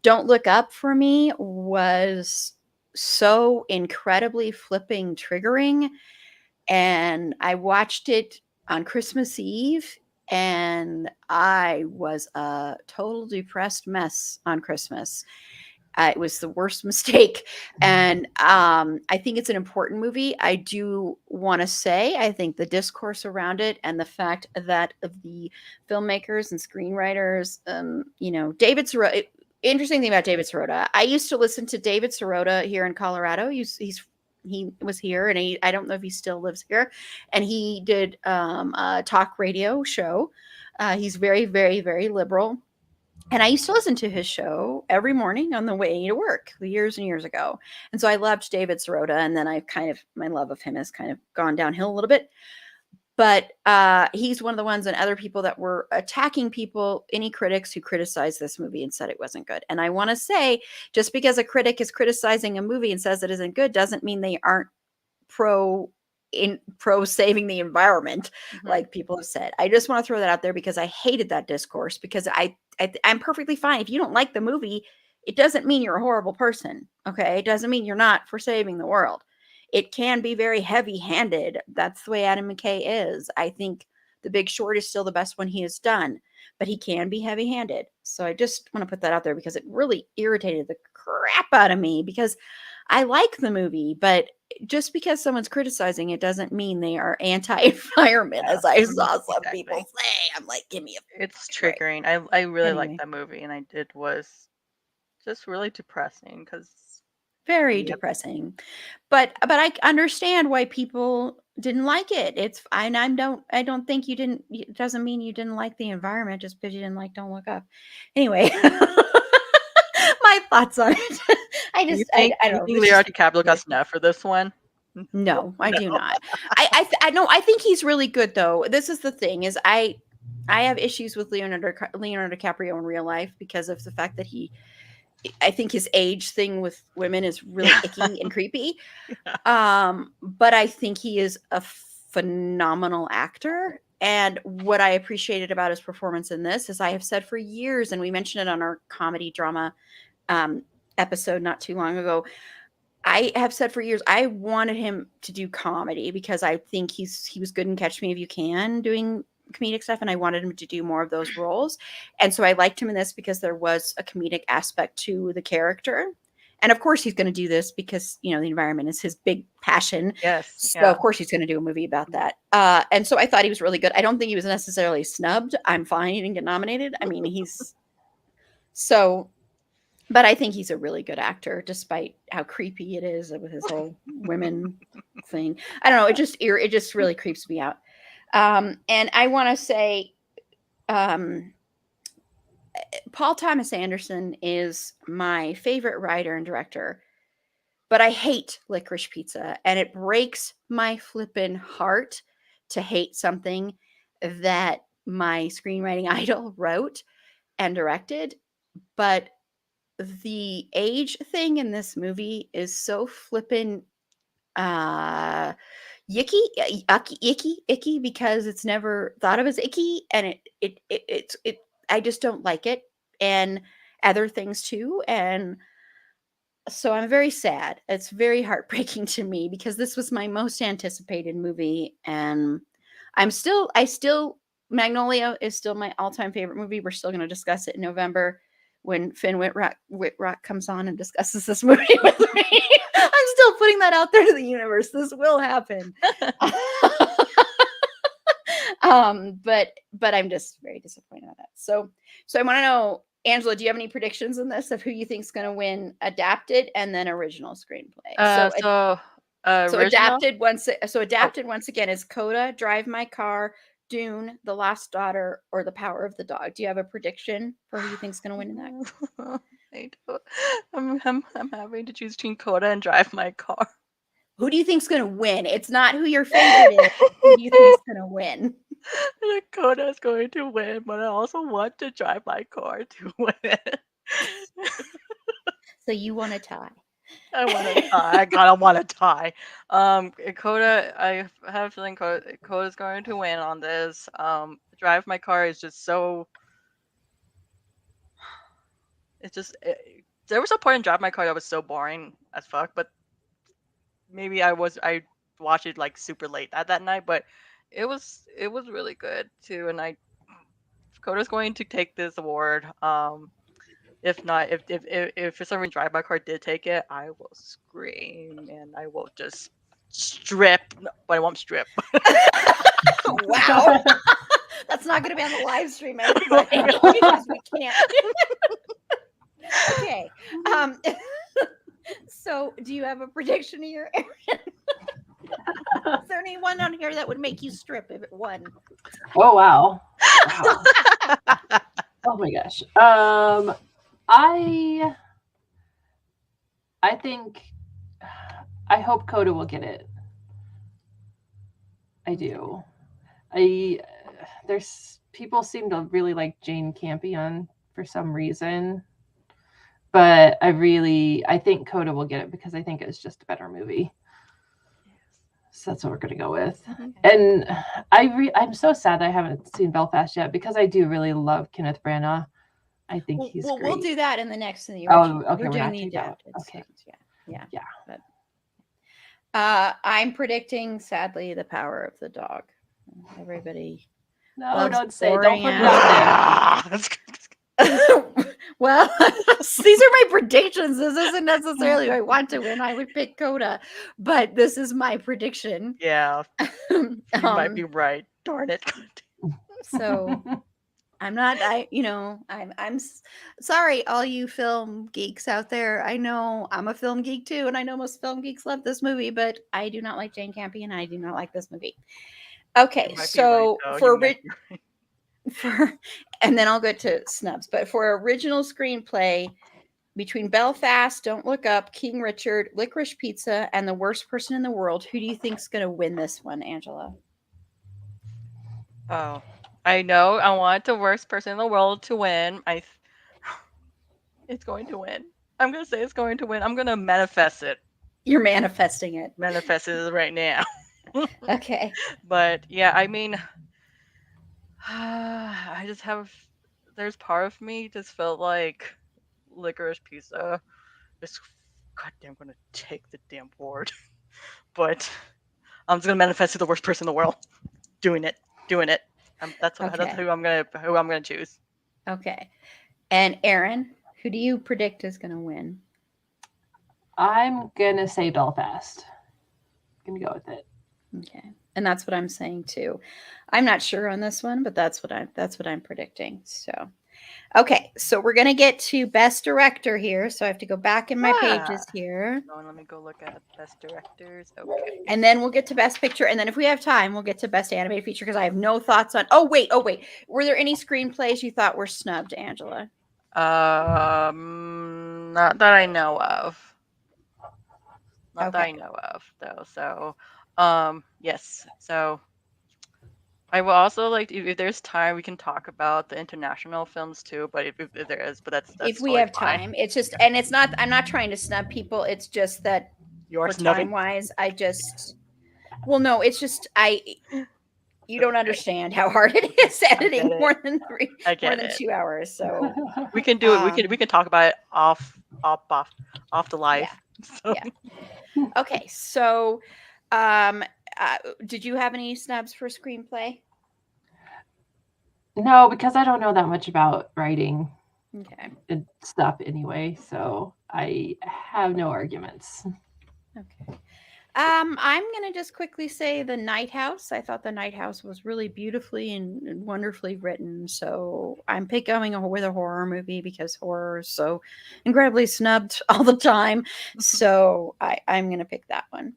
Don't Look Up for me was so incredibly flipping triggering. And I watched it on Christmas Eve, and I was a total depressed mess on Christmas. It was the worst mistake. And I think it's an important movie. I do want to say, I think the discourse around it and the fact that of the filmmakers and screenwriters, David Sirota. Interesting thing about David Sirota. I used to listen to David Sirota here in Colorado. He was here, and I don't know if he still lives here. And he did a talk radio show. He's very, very, very liberal, and I used to listen to his show every morning on the way to work years and years ago. And so I loved David Sirota. And then my love of him has kind of gone downhill a little bit. But he's one of the ones and other people that were attacking people, any critics who criticized this movie and said it wasn't good. And I want to say, just because a critic is criticizing a movie and says it isn't good doesn't mean they aren't pro saving the environment, like people have said. I just want to throw that out there because I hated that discourse, because I'm perfectly fine. If you don't like the movie, it doesn't mean you're a horrible person. Okay. It doesn't mean you're not for saving the world. It can be very heavy handed. That's the way Adam McKay is. I think The Big Short is still the best one he has done, but he can be heavy handed. So I just want to put that out there because it really irritated the crap out of me, because I like the movie, but just because someone's criticizing it doesn't mean they are anti-environment, as I saw some people say. I'm like, give me a It's break. triggering. I really Anyway. liked that movie, and it was just really depressing because Very Yep. depressing. But I understand why people didn't like it. It's and I don't think you didn't, it doesn't mean you didn't like the environment just because you didn't like Don't Look Up. Anyway, my thoughts on it. I You just think I you don't know. think It's Leonardo just DiCaprio got snubbed for this one? no, I do not. I know. I think he's really good though. This is the thing is I have issues with Leonardo DiCaprio in real life because of the fact that he I think his age thing with women is really icky and creepy. Yeah. But I think he is a phenomenal actor. And what I appreciated about his performance in this is I have said for years, and we mentioned it on our comedy drama um, episode not too long ago. I have said for years I wanted him to do comedy because I think he was good in Catch Me If You Can doing comedic stuff, and I wanted him to do more of those roles. And so I liked him in this because there was a comedic aspect to the character. And of course he's going to do this because, you know, the environment is his big passion. Yes. So of Yeah. course he's going to do a movie about that. And so I thought he was really good. I don't think he was necessarily snubbed. I'm fine he didn't get nominated. I mean, he's so but I think he's a really good actor, despite how creepy it is with his whole women thing. I don't know. It just really creeps me out. And I want to say, um, Paul Thomas Anderson is my favorite writer and director, but I hate Licorice Pizza, and it breaks my flippin' heart to hate something that my screenwriting idol wrote and directed. But the age thing in this movie is so flippin' uh yicky, icky because it's never thought of as icky, and it I just don't like it, and other things too. And so I'm very sad. It's very heartbreaking to me because this was my most anticipated movie, and I still Magnolia is still my all-time favorite movie. We're still going to discuss it in November when Finn Whitrock comes on and discusses this movie with me. I'm still putting that out there to the universe. This will happen. But I'm just very disappointed about that. So I want to know, Angela, do you have any predictions in this of who you think is going to win adapted and then original screenplay? So Original. adapted once again is Coda, Drive My Car, Dune, The Lost Daughter, or The Power of the Dog. Do you have a prediction for who you think is going to win in that? I don't. I'm having to choose between Coda and Drive My Car. Who do you think's going to win? It's not who your favorite is. Who do you think's going to win? Coda is going to win, but I also want to Drive My Car to win. So you want a tie. I want to tie. I gotta want to tie. Coda. I have a feeling Coda's going to win on this. Drive My Car is just so. It's just. There was a point in Drive My Car that was so boring as fuck, but maybe I watched it like super late that night, but it was really good too. And Coda's going to take this award. If not, if for some reason Drive My Car did take it, I will scream and I will just strip, but I won't strip. Wow. That's not going to be on the live stream, everybody, because we can't. Okay. So do you have a prediction here, Erin? Is there anyone on here that would make you strip if it won? Oh wow. Oh my gosh. I think I hope Coda will get it. I do. There's people seem to really like Jane Campion for some reason, but I think Coda will get it because I think it's just a better movie. So that's what we're gonna go with. And I'm so sad I haven't seen Belfast yet because I do really love Kenneth Branagh. I think he's great. We'll do that in the original. Oh, okay. We're doing the adapted. Okay. Yeah. But, I'm predicting, sadly, The Power of the Dog. Everybody. No, don't say. Don't put it out there. Well, these are my predictions. This isn't necessarily who I want to win. I would pick Coda, but this is my prediction. Yeah, you might be right. Darn it. So I'm sorry, all you film geeks out there. I know I'm a film geek too, and I know most film geeks love this movie, but I do not like Jane Campion. I do not like this movie. Okay, so and then I'll go to snubs, but for original screenplay, between Belfast, Don't Look Up, King Richard, Licorice Pizza, and The Worst Person in the World, who do you think's going to win this one, Angela? Oh, I know. I want the worst person in the world to win. It's going to win. I'm gonna say it's going to win. I'm gonna manifest it. You're manifesting it. Manifest it right now. Okay. But yeah, I mean, I just have. There's part of me just felt like licorice pizza is goddamn gonna take the damn board. But I'm just gonna manifest to the worst person in the world. Doing it. That's Okay. who I'm gonna choose. Okay. And Aaron, who do you predict is going to win? I'm gonna say Belfast. Gonna go with it. Okay. And that's what I'm saying too. I'm not sure on this one, but that's what I'm predicting. So, okay. So we're going to get to best director here. So I have to go back in my pages here. Oh, let me go look at best directors. Okay. And then we'll get to best picture. And then if we have time, we'll get to best animated feature because I have no thoughts on. Oh, wait. Were there any screenplays you thought were snubbed, Angela? Not that I know of. Not that I Okay. know of, though. So, yes. So, I will also like if there's time, we can talk about the international films too. But if there is, but that's If we totally have fine. time, it's just, and it's not, I'm not trying to snub people. It's just that You are for snubbing. time wise, I just, well, no, it's just, you don't understand how hard it is editing it. more than I get more than it. 2 hours. So We can do it. We can talk about it off the live. So. Yeah. Okay. So, did you have any snubs for screenplay? No, because I don't know that much about writing Okay. and stuff anyway, so I have no arguments. Okay. I'm gonna just quickly say The Night House. I thought The Night House was really beautifully and wonderfully written. So I'm going with a horror movie because horror is so incredibly snubbed all the time. So I'm gonna pick that one.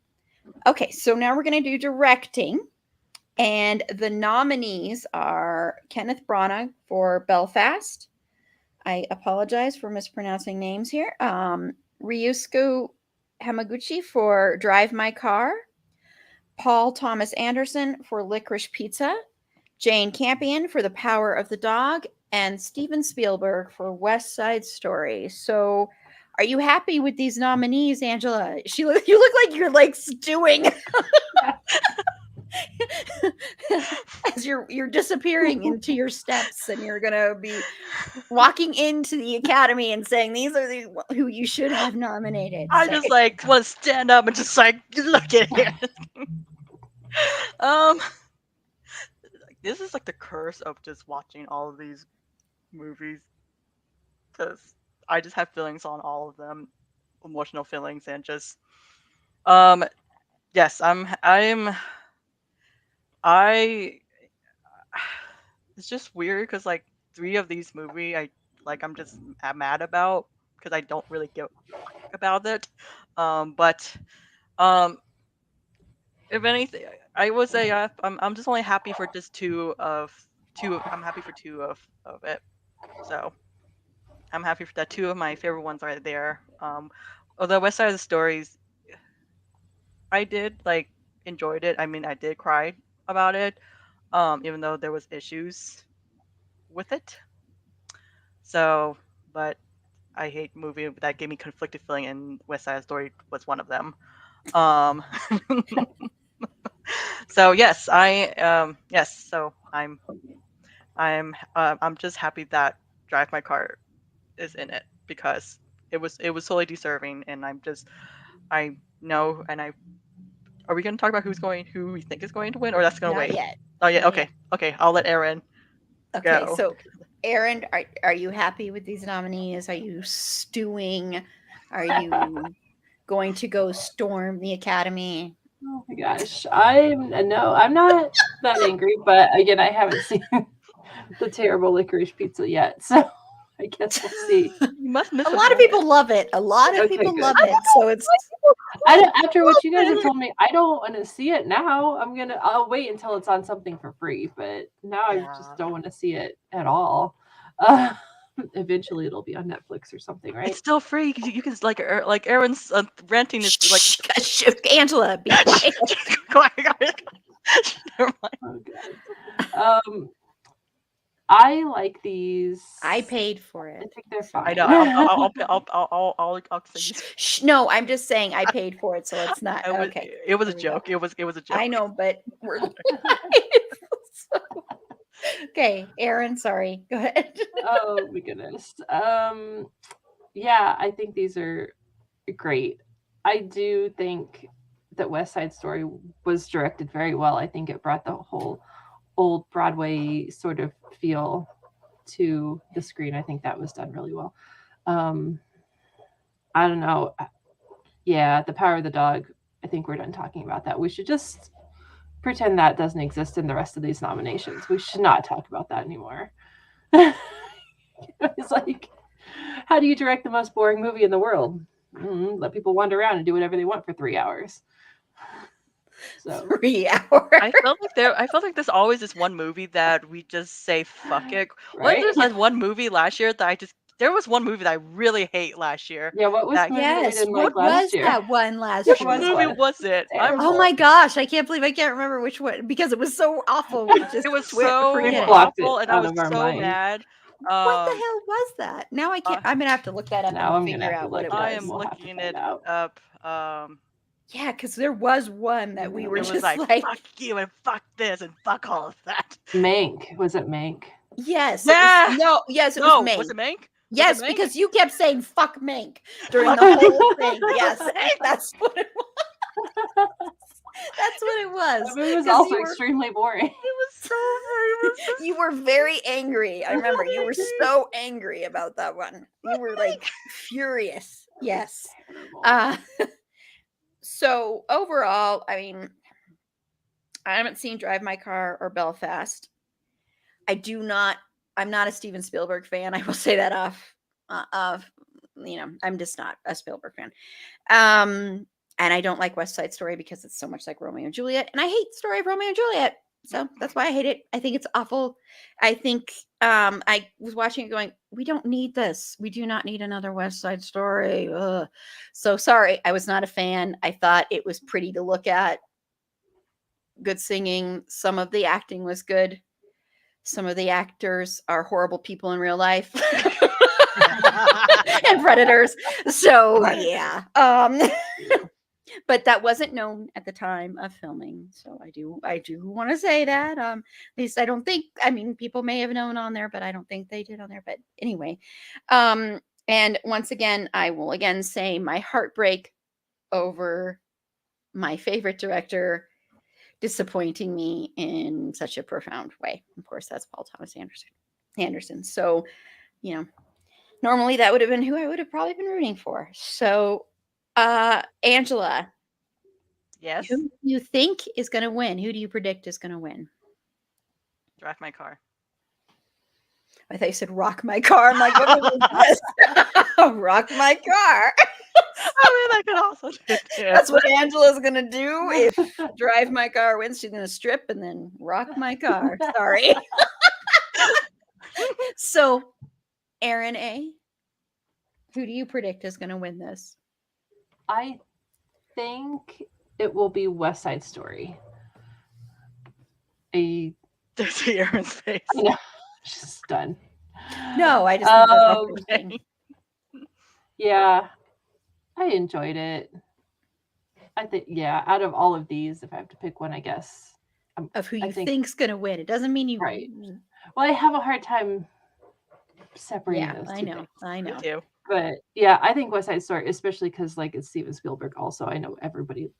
Okay, so now we're gonna do directing. And the nominees are Kenneth Branagh for Belfast. I apologize for mispronouncing names here. Ryusuke Hamaguchi for Drive My Car. Paul Thomas Anderson for Licorice Pizza. Jane Campion for The Power of the Dog. And Steven Spielberg for West Side Story. So, are you happy with these nominees, Angela? You look like you're like stewing. As you're disappearing into your steps and you're gonna be walking into the academy and saying these are the who you should have nominated. I just like want to stand up and just like look at it. This is like the curse of just watching all of these movies because I just have feelings on all of them, emotional feelings, and just yes, I it's just weird because like 3 of these movies I'm just mad about because I don't really give about it. But if anything, I would say I'm just only happy for just two. I'm happy for 2 of it. So I'm happy for that. 2 of my favorite ones are there. Although West Side of the Stories, I did like enjoyed it. I mean, I did cry about it, even though there was issues with it. So, but I hate movie that gave me conflicted feeling, and West Side Story was one of them. So yes, so I'm just happy that Drive My Car is in it because it was totally deserving, and I know, and are we going to talk about who we think is going to win, or that's going to wait? yet. Oh yeah, Not okay, yet. okay, I'll let Aaron. Okay, Go. so Aaron, are you happy with these nominees? Are you stewing? Are you going to go storm the academy? Oh my gosh, I'm not that angry, but again, I haven't seen the terrible licorice pizza yet, so I guess we'll see. You must miss A lot of people love it. A lot of Okay, people good. love it. So it's After what you guys have told me, I don't want to see it now. I'll wait until it's on something for free, but now I just don't want to see it at all. Eventually, it'll be on Netflix or something, right? It's still free. You can like Aaron's ranting is like Shh, Angela, be quiet. Never mind. Oh god. I like these. I paid for I it. think they're so- fine. I know. I'll say No, I'm just saying I paid for it, so it's not okay. It was a there we go. joke. It was a joke. I know, but we're So- okay, Aaron. Sorry. Go ahead. Oh my goodness. Yeah, I think these are great. I do think that West Side Story was directed very well. I think it brought the whole old Broadway sort of feel to the screen. I think that was done really well. I don't know. Yeah, The Power of the Dog. I think we're done talking about that. We should just pretend that doesn't exist in the rest of these nominations. We should not talk about that anymore. It's like, how do you direct the most boring movie in the world? Let people wander around and do whatever they want for 3 hours. So 3 hours. I felt like there's always this one movie that we just say fuck it. Right? Wasn't there like one movie last year that there was one movie that I really hate last year. Yeah, what was that- the movie that we Yes. didn't What like last was year? that one last Which year? was movie one? was it? Terrible. Oh my gosh, I can't believe I can't remember which one because it was so awful. We just It was forget so We it. blocked it awful, and I out was of our so mind. mad. What the hell was that? Now I can't. I'm gonna have to look that up Now I'm and gonna figure have to out what look it it up. I was. am We'll have to looking find it out. up. Yeah, because there was one that we were It was just like, like, fuck you and fuck this and fuck all of that. Mank. Was it Mank? yes, Yeah. it was, yes, it No, was Mank. was it Mank? Yes, Mank? because you kept saying "fuck Mank" during the whole thing. Yes, that's what it was. That's what it was. That movie was 'Cause also you were- extremely boring. It was so. It was just You were very angry. I remember you were so angry about that one. You were like furious. Yes. Terrible. So overall, I mean, I haven't seen Drive My Car or Belfast. I'm not a Steven Spielberg fan. I will say that off. I'm just not a Spielberg fan. And I don't like West Side Story because it's so much like Romeo and Juliet, and I hate Story of Romeo and Juliet. So that's why I hate it. I think it's awful. I think I was watching it going, we don't need this. We do not need another West Side Story. Ugh. So sorry, I was not a fan. I thought it was pretty to look at. Good singing. Some of the acting was good. Some of the actors are horrible people in real life and predators. So yeah. But that wasn't known at the time of filming. So I do want to say that. At least I don't think, I mean, people may have known on there, but I don't think they did on there. But anyway. And once again, I will again say my heartbreak over my favorite director disappointing me in such a profound way. Of course, that's Paul Thomas Anderson. So, normally that would have been who I would have probably been rooting for. So, Angela, yes. who do you think is going to win? Who do you predict is going to win? Drive My Car. I thought you said rock my car. I'm like, what was this? Rock my car. I mean, I could also do it. That's what Angela's going to do. If Drive My Car wins, she's going to strip and then rock my car. Sorry. So, Aaron A., who do you predict is going to win this? I think it will be West Side Story. To see Aaron's face. Just done. No, I just think that's interesting. Yeah, I enjoyed it. I think, yeah, out of all of these, if I have to pick one, I guess. Of who you think- think's going to win. It doesn't mean you. Right. Well, I have a hard time separating Yeah, those I two know. things. I know. Me too. But yeah, I think West Side Story, especially because like it's Steven Spielberg. Also, I know everybody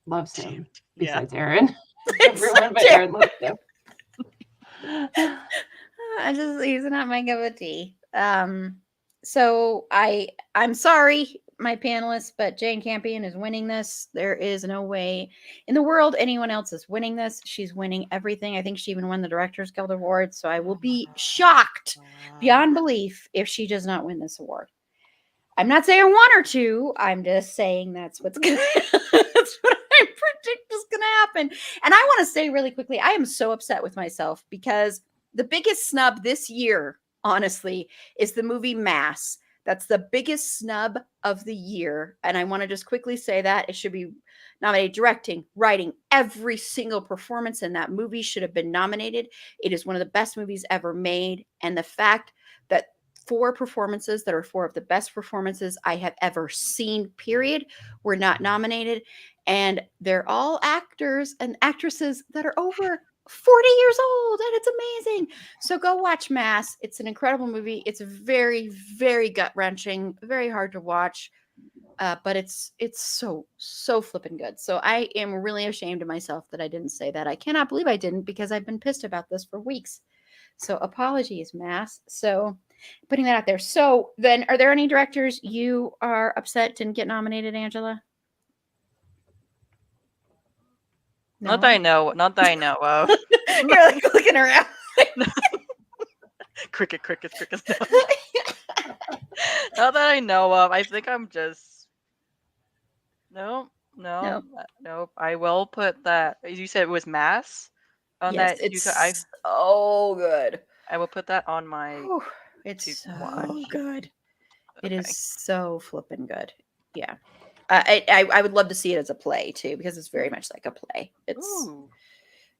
loves him Yeah. besides Aaron. Everyone but Aaron loves him. He's not my cup of tea. So I'm sorry, my panelists, but Jane Campion is winning this. There is no way in the world anyone else is winning this. She's winning everything. I think she even won the Directors Guild Award. So I will be shocked beyond belief if she does not win this award. I'm not saying one or two. I'm just saying that's what's gonna that's what I predict is gonna happen. And I want to say really quickly, I am so upset with myself because the biggest snub this year, honestly, is the movie Mass. That's the biggest snub of the year. And I want to just quickly say that it should be nominated directing, writing, every single performance in that movie should have been nominated. It is one of the best movies ever made. And the fact that 4 performances that are 4 of the best performances I have ever seen, period, were not nominated. And they're all actors and actresses that are over 40 years old, and it's amazing. So go watch Mass. It's an incredible movie. It's very, very gut wrenching, very hard to watch, but it's so flipping good. So I am really ashamed of myself that I didn't say that. I cannot believe I didn't, because I've been pissed about this for weeks. So apologies, Mass. So putting that out there. So then, are there any directors you are upset didn't get nominated, Angela? Not that I know. Not that I know of. You're like looking around. Crickets. No. Not that I know of. I think I'm just no. Nope. I will put that. You said it was Mass on Yes, that. it's I so good. will put that on my. Whew, it's to so watch. good. It Okay. is so flipping good. Yeah. I would love to see it as a play too, because it's very much like a play. Ooh.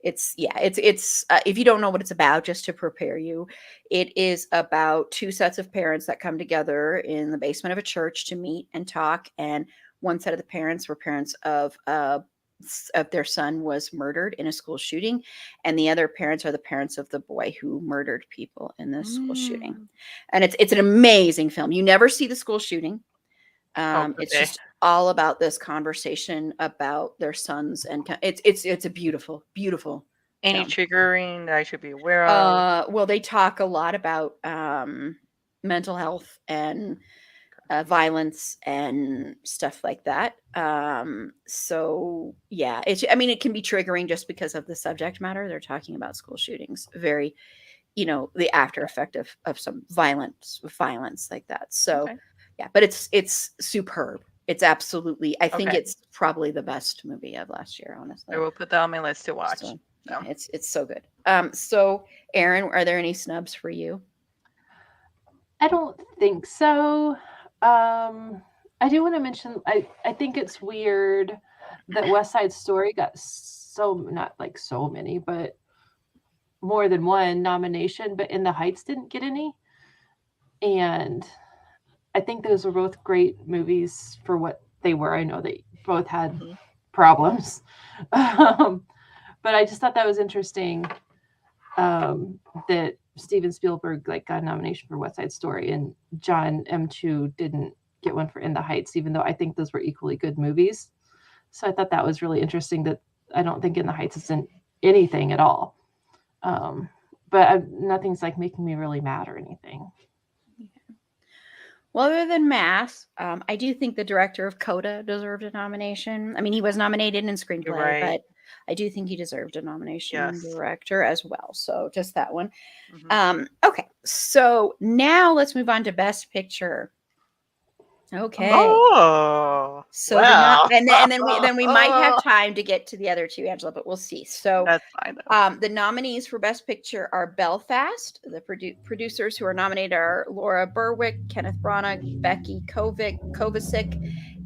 It's if you don't know what it's about, just to prepare you, it is about 2 sets of parents that come together in the basement of a church to meet and talk. And one set of the parents were parents of their son was murdered in a school shooting, and the other parents are the parents of the boy who murdered people in this school shooting. And it's an amazing film. You never see the school shooting. It's Okay. just all about this conversation about their sons, and it's a beautiful Any film. triggering that I should be aware of? Well, they talk a lot about mental health and violence and stuff like that. So yeah, it can be triggering just because of the subject matter. They're talking about school shootings, very, the after effect of some violence like that. So Okay. yeah, but it's superb. It's absolutely, I think Okay. it's probably the best movie of last year, honestly. I will put that on my list to watch. So, No. yeah, it's so good. So Erin, are there any snubs for you? I don't think so. I do want to mention, I think it's weird that West Side Story got not like so many, but more than one nomination, but In the Heights didn't get any. And I think those were both great movies for what they were. I know they both had problems. But I just thought that was interesting, that Steven Spielberg got a nomination for West Side Story and John M. Chu didn't get one for In the Heights, even though I think those were equally good movies. So I thought that was really interesting that I don't think In the Heights is in anything at all. But nothing's making me really mad or anything. Well, other than Mass, I do think the director of Coda deserved a nomination. I mean, he was nominated in screenplay, right. but I do think he deserved a nomination in Yes. director as well. So just that one. Mhm. Okay, so now let's move on to Best Picture. Okay. Oh. So Wow. and then we might have time to get to the other two, Angela, but we'll see. So That's fine though. the nominees for Best Picture are Belfast. The producers who are nominated are Laura Berwick, Kenneth Branagh, Becky Kovacic,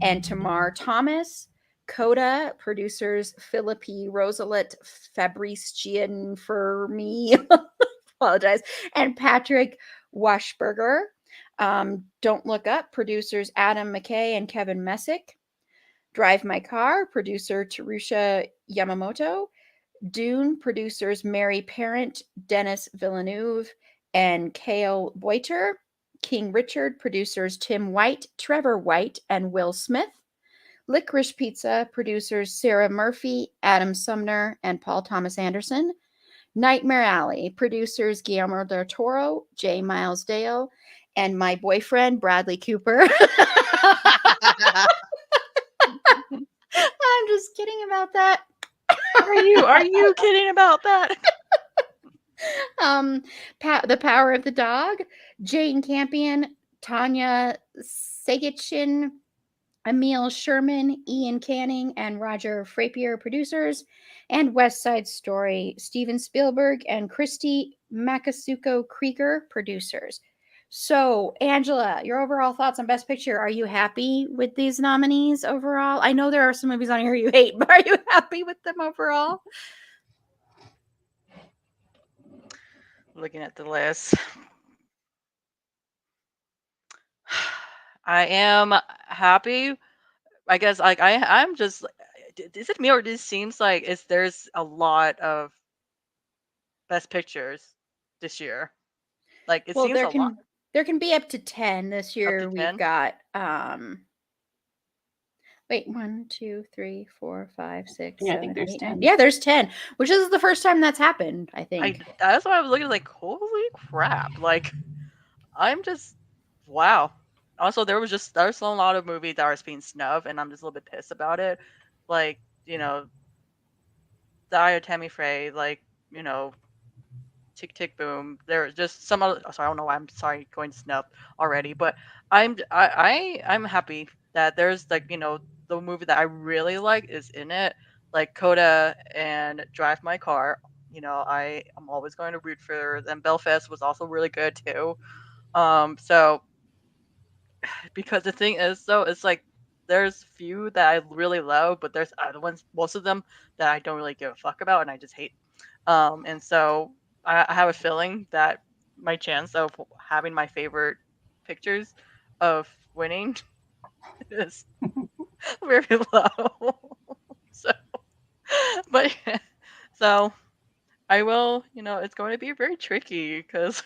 and Tamar Thomas. Coda producers Philippi Rosalet, Fabrice Gianfermi, apologize, and Patrick Washberger. Don't Look Up producers Adam McKay and Kevin Messick. Drive My Car producer Terusha Yamamoto. Dune producers Mary Parent, Dennis Villeneuve, and Cale Boiter. King Richard producers Tim White, Trevor White, and Will Smith. Licorice Pizza producers Sarah Murphy, Adam Sumner, and Paul Thomas Anderson. Nightmare Alley producers Guillermo del Toro, J. Miles Dale, and my boyfriend Bradley Cooper. I'm just kidding about that. Are you kidding about that? The Power of the Dog, Jane Campion, Tanya Sagichin, Emil Sherman, Ian Canning, and Roger Frappier producers, and West Side Story, Steven Spielberg and Christy Makasuko Krieger producers. So, Angela, your overall thoughts on Best Picture. Are you happy with these nominees overall? I know there are some movies on here you hate, but are you happy with them overall? Looking at the list, I am happy. I guess like I'm just is it me or this seems like there's a lot of best pictures this year. Like it Well, seems a lot there can be up to 10 this up to year. We've 10. got wait, 1, 2, 3, 4, 5, 6, Yeah, I think 7, there's 8, 9. 10. Yeah, there's 10, which is the first time that's happened, I think. That's why I was looking like holy crap. Like I'm just wow. Also there's a lot of movies that are being snubbed and I'm just a little bit pissed about it. Like, the Eye of Tammy Faye, like, you know, Tick Tick Boom. There are just some other. Sorry, I don't know why I'm sorry going snub already, but I'm happy that there's like the movie that I really like is in it, like Coda and Drive My Car. I'm always going to root for them. Belfast was also really good too. So because the thing is though, it's like there's few that I really love, but there's other ones, most of them that I don't really give a fuck about and I just hate. And so I have a feeling that my chance of having my favorite pictures of winning is very low. So, but so I will, it's going to be very tricky because,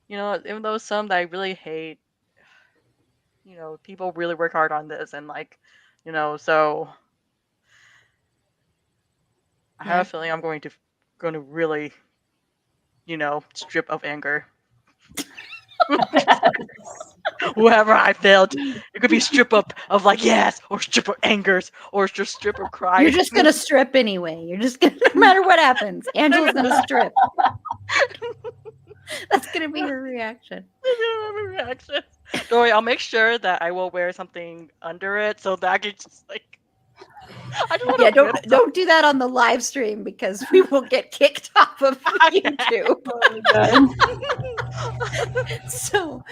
even though some that I really hate, people really work hard on this and like, so I have Yeah. a feeling I'm going to really, strip of anger. Whoever I failed, it could be strip up of like yes, or strip of angers, or just strip of cry. You're just gonna strip anyway. You're just gonna, no matter what happens, Angela's gonna strip. That's gonna be her reaction. Reaction. Don't worry, I'll make sure that I will wear something under it so that I can just like. I just Yeah, don't do that on the live stream because we will get kicked off of YouTube. So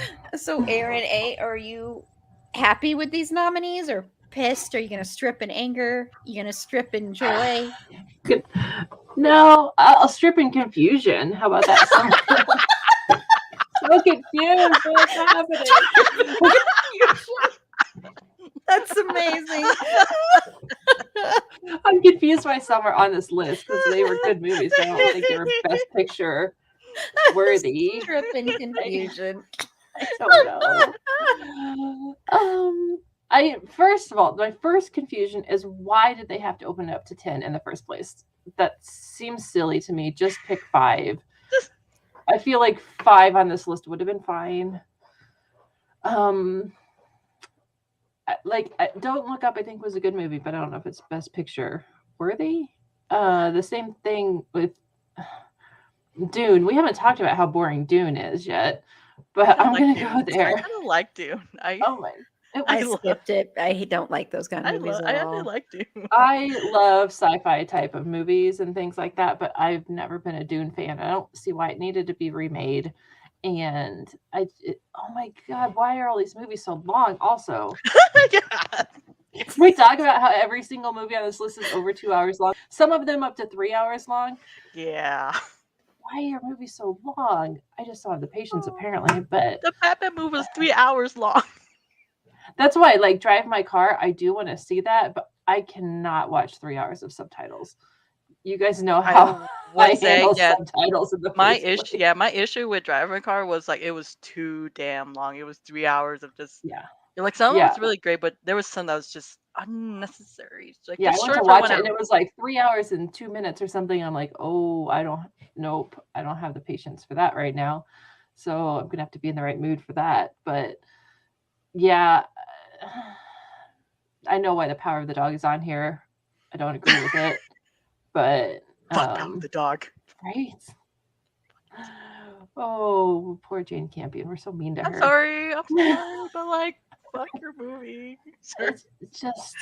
Aaron A, are you happy with these nominees or pissed? Are you gonna strip in anger? You gonna strip in joy? No, I'll strip in confusion. How about that? So confused. What's happening? That's amazing. I'm confused why some are on this list because they were good movies, but I don't think they were Best Picture worthy. Strip in confusion. I don't know. First of all, my first confusion is why did they have to open it up to 10 in the first place? That seems silly to me. Just pick 5. I feel like 5 on this list would have been fine. Don't Look Up, I think was a good movie, but I don't know if it's Best Picture worthy. The same thing with Dune. We haven't talked about how boring Dune is yet, but I'm gonna go there. I kind of like Dune. I skipped it. I don't like those kind of movies at all. I like Dune. I love sci-fi type of movies and things like that, but I've never been a Dune fan. I don't see why it needed to be remade. And oh my God, why are all these movies so long? Also, Yeah. we talk about how every single movie on this list is over 2 hours long. Some of them up to 3 hours long. Yeah. Why are movies so long? I just don't have the patience apparently. But the Batman movie was 3 hours long. That's why, like, Drive My Car, I do want to see that, but I cannot watch 3 hours of subtitles. You guys know how I handle subtitles in the my issue with Drive My Car was like it was too damn long. It was 3 hours of just like some of it was really great, but there was some that was just unnecessary. Like, I went to watch it and it was like 3 hours and 2 minutes or something. I'm like, oh, I don't have the patience for that right now. So I'm gonna have to be in the right mood for that. But yeah, I know why The Power of the Dog is on here. I don't agree with it, but the dog, right? Oh, poor Jane Campion. We're so mean to her. I'm sorry, but like, fuck your movie. It's just,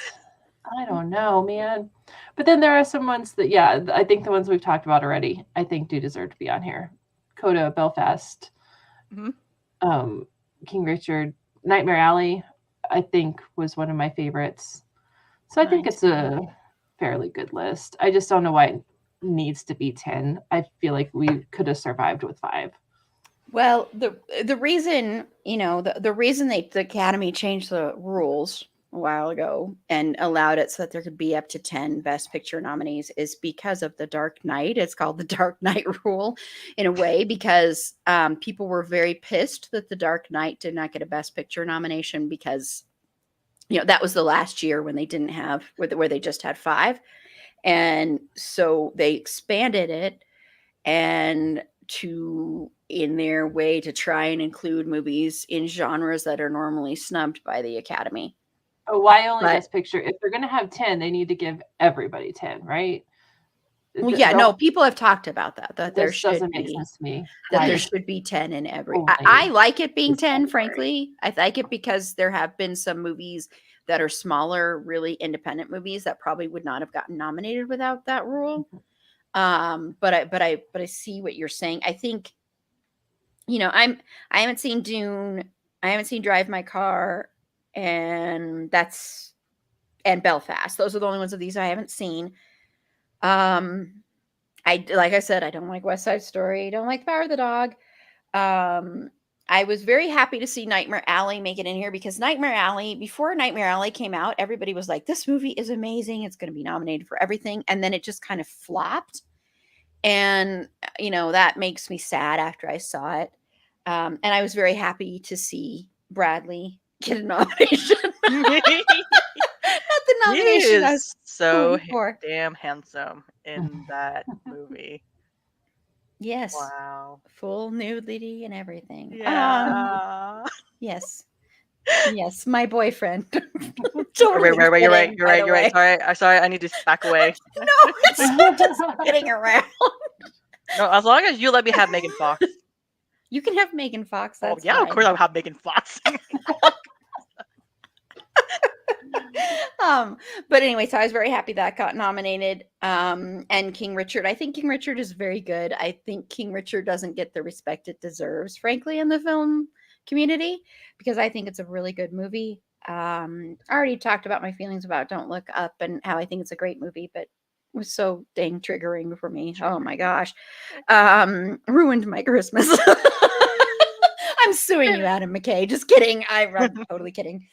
I don't know, man. But then there are some ones that, I think the ones we've talked about already, I think do deserve to be on here. Coda, Belfast. Mm-hmm. King Richard. Nightmare Alley, I think, was one of my favorites. So I think Mine it's a fairly good list. I just don't know why it needs to be 10. I feel like we could have survived with 5. Well, the reason, the reason the Academy changed the rules a while ago and allowed it so that there could be up to 10 Best Picture nominees is because of The Dark Knight. It's called the Dark Knight rule in a way because people were very pissed that The Dark Knight did not get a Best Picture nomination because that was the last year when they didn't have where they just had 5, and so they expanded it and to in their way to try and include movies in genres that are normally snubbed by the Academy. Oh, why only But- Best Picture? If they're going to have 10, they need to give everybody 10, right? Well, yeah, no, people have talked about that there This should doesn't make be sense to me. that Why? there should be 10 in every. Oh, I like it being This 10, category. frankly. I like it because there have been some movies that are smaller, really independent movies that probably would not have gotten nominated without that rule. But I see what you're saying. I think, I haven't seen Dune, I haven't seen Drive My Car, and Belfast. Those are the only ones of these I haven't seen. Like I said, I don't like West Side Story. Don't like Power of the Dog. I was very happy to see Nightmare Alley make it in here because before Nightmare Alley came out, everybody was like, this movie is amazing. It's going to be nominated for everything. And then it just kind of flopped. And, that makes me sad after I saw it. And I was very happy to see Bradley get a nomination. Not the He nomination I was is so hoping for. damn handsome in that movie. Yes. Wow. Full nudity and everything. Yeah. Yes. Yes, my boyfriend. Right, Totally you're right. kidding, You're by right. the You're right. way. Sorry. I need to back away. No, it's just kidding around. No, as long as you let me have Megan Fox. You can have Megan Fox. Oh That's yeah, of course fine. I'll have Megan Fox. But anyway, so I was very happy that got nominated. And King Richard. I think King Richard is very good. I think King Richard doesn't get the respect it deserves, frankly, in the film community, because I think it's a really good movie. I already talked about my feelings about Don't Look Up and how I think it's a great movie, but it was so dang triggering for me. Oh my gosh. Ruined my Christmas. I'm suing you, Adam McKay. Just kidding. I'm totally kidding.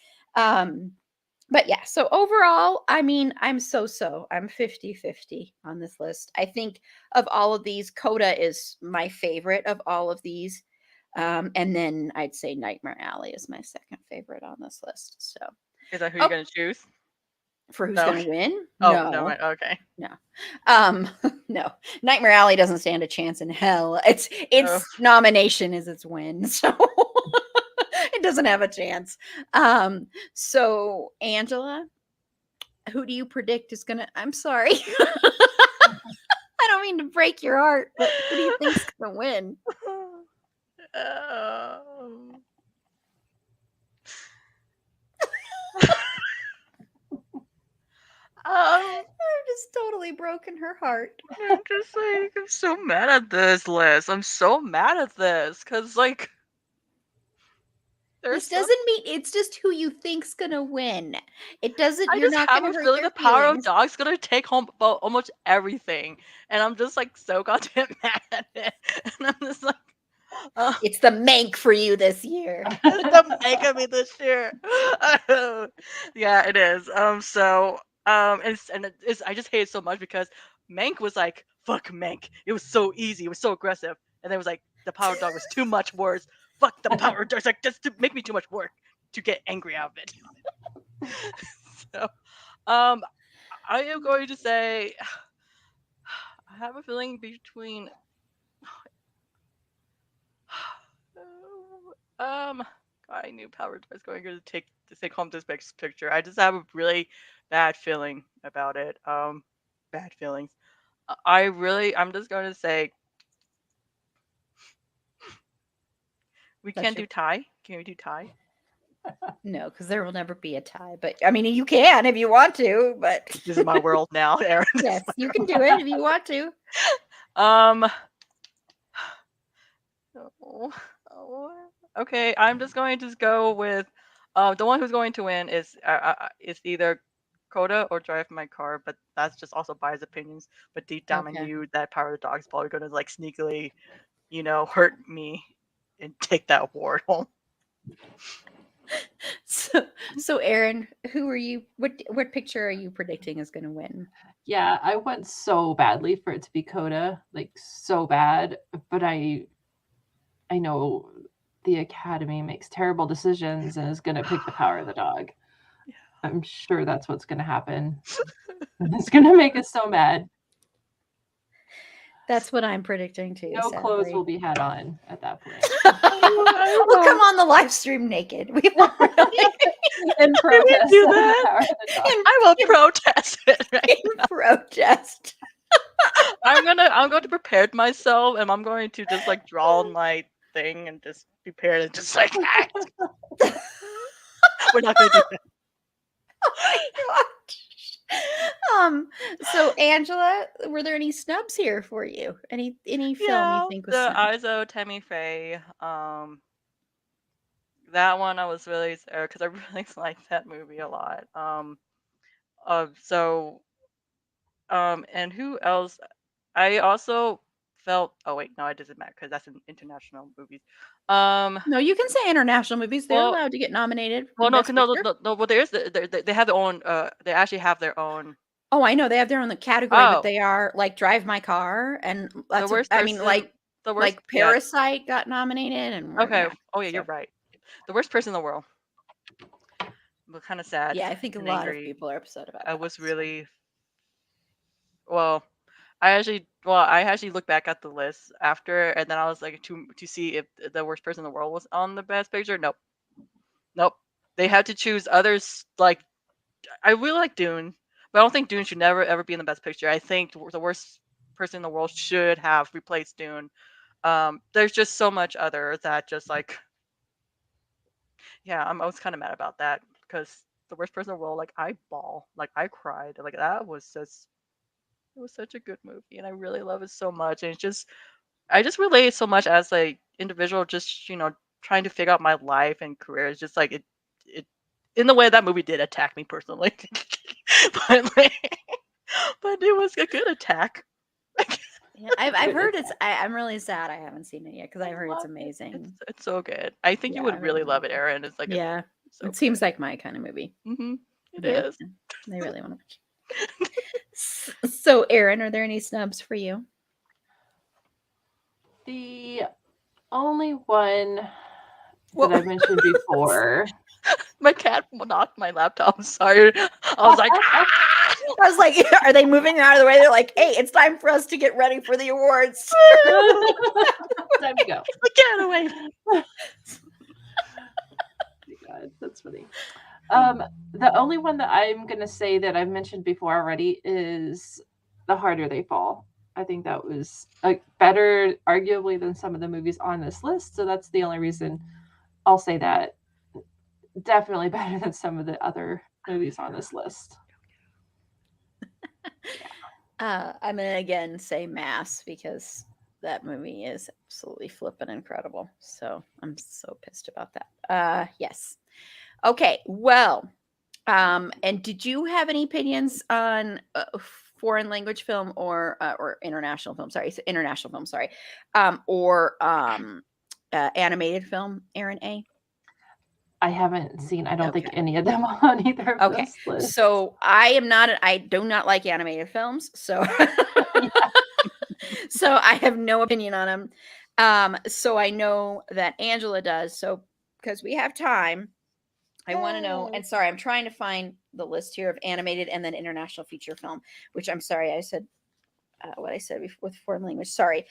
But yeah, so overall, I mean, I'm 50-50 on this list. I think of all of these, Coda is my favorite of all of these. And then I'd say Nightmare Alley is my second favorite on this list. So Is that who you're gonna choose? for who's No. going to win? Oh No. no. Okay. No. Nightmare Alley doesn't stand a chance in hell. Its nomination is its win. So it doesn't have a chance. So Angela, who do you predict is gonna? I'm sorry. I don't mean to break your heart, but who do you think's gonna win? I've just totally broken her heart. I'm just like, I'm so mad at this list. I'm so mad at this because like This doesn't mean it's just who you think's gonna win. It doesn't. I You're just not have gonna a hurt feeling their the Power of feelings. Dog's gonna take home about almost everything, and I'm just like so goddamn mad at it. And I'm just like, It's the Mank for you this year. it's the Mank of me this year. Yeah, it is. I just hate it so much because Mank was like, fuck Mank. It was so easy. It was so aggressive, and then it was like the Power of Dog was too much worse. Fuck the Power of Dog. It's like just to make me too much work to get angry out of it. So, I am going to say I have a feeling between I knew Power Dog was going to take home this best picture. I just have a really bad feeling about it. Bad feelings. I'm just going to say we can't do tie. Can we do tie? No, because there will never be a tie. But I mean, you can if you want to. But This is my world now, Aaron. yes, you can do it if you want to. Okay, I'm just going to go with the one who's going to win is either Coda or Drive My Car, but that's just also biased opinions. But deep down I Okay. knew that Power of the Dog is probably going to like sneakily, hurt me and take that award home. So Aaron, who are you? What picture are you predicting is going to win? Yeah, I want so badly for it to be Coda, like so bad, but I know the Academy makes terrible decisions and is going to pick the Power of the Dog. Yeah. I'm sure that's what's going to happen. It's going to make us so mad. That's what I'm predicting too. No sadly. clothes will be had on at that point. We'll come on the live stream naked. We won't really In protest do of the that? Power of the Dog. I will protest it right in protest. I'm going to prepare myself and I'm going to just like draw on my thing and just prepare and just like we're not gonna do that. So Angela, were there any snubs here for you? Any film you think was the snubbed? Izo Tammy Faye. That one I was really because I really liked that movie a lot. So and who else? I also felt. Oh wait, no, it doesn't matter because that's an international movies. No, you can say international movies. They're Well, allowed to get nominated for well, no, Best no, Picture. no. Well, there's they have their own. They actually have their own. Oh, I know they have their own category, but Oh, they are like Drive My Car, and the that's. worst I mean, person. The worst. like Yeah. Parasite got nominated, and Okay. yeah. Oh yeah, you're right. The worst person in the world. But kind of sad. Yeah, I think a and lot of angry. people are upset about I that. was really well. I actually looked back at the list after, and then I was like to see if the worst person in the world was on the best picture. Nope. They had to choose others. Like I really like Dune, but I don't think Dune should never ever be in the best picture. I think the worst person in the world should have replaced Dune. There's just so much other that just like, yeah, I was kind of mad about that because the worst person in the world, like I bawl, like I cried, like that was just it was such a good movie, and I really love it so much. And it's just I just relate so much as like individual, just trying to figure out my life and career. It's just like it in the way that movie did attack me personally, but like, but it was a good attack. Yeah, I've heard it's. I'm really sad I haven't seen it yet because I've heard it's amazing. It's so good. I think you Yeah, I would really really love want it, Aaron. It's like Yeah, so it seems like my kind of movie. It Yeah, is. I really want to watch. So, Aaron, are there any snubs for you? The only one Whoa. that I mentioned before. My cat knocked my laptop. I'm sorry. I was like, I was like, are they moving out of the way? They're like, hey, it's time for us to get ready for the awards. Time to go. get away. God, that's funny. The only one that I'm gonna say that I've mentioned before already is The Harder They Fall. I think that was better, arguably, than some of the movies on this list. So that's the only reason I'll say that. Definitely better than some of the other movies on this list. I'm gonna again say Mass because that movie is absolutely flippin' incredible. So I'm so pissed about that. Yes. Okay. Well, and did you have any opinions on foreign language film or international film? Sorry, international film. Sorry, or animated film. Aaron A. I haven't seen, I don't think, Okay. any of them on either of Okay. those lists. So I do not like animated films. So so I have no opinion on them. So I know that Angela does. So because we have time, I want to know. And sorry, I'm trying to find the list here of animated and then international feature film, which I'm sorry I said what I said before with foreign language. Sorry.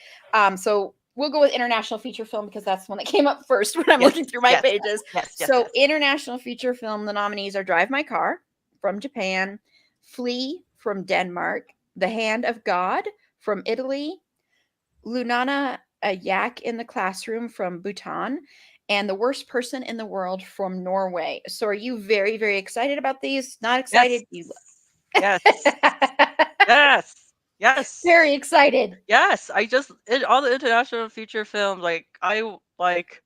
So we'll go with international feature film because that's the one that came up first when I'm looking through my pages. Yes. So international feature film, the nominees are Drive My Car from Japan, Flee from Denmark, The Hand of God from Italy, Lunana, a Yak in the Classroom from Bhutan, and The Worst Person in the World from Norway. So are you very, very excited about these? Not excited? Yes. Yes. Yes. Very excited. Yes. All the international feature films, like I like.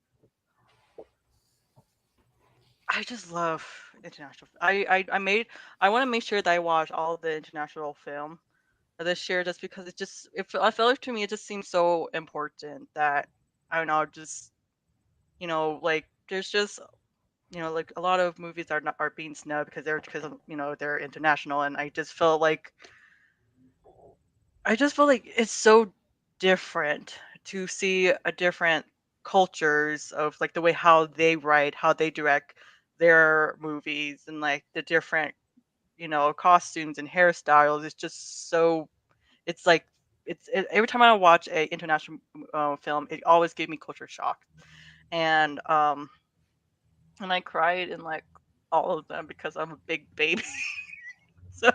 I just love international. I want to make sure that I watch all the international film this year, just because I feel like to me it just seems so important that I don't know, just like there's just like a lot of movies are being snubbed because of they're international, and I just feel like it's so different to see a different cultures of like the way how they write, how they direct their movies, and like the different costumes and hairstyles. It's just so it's like every time I watch a international film, it always gave me culture shock, and I cried in like all of them because I'm a big baby. So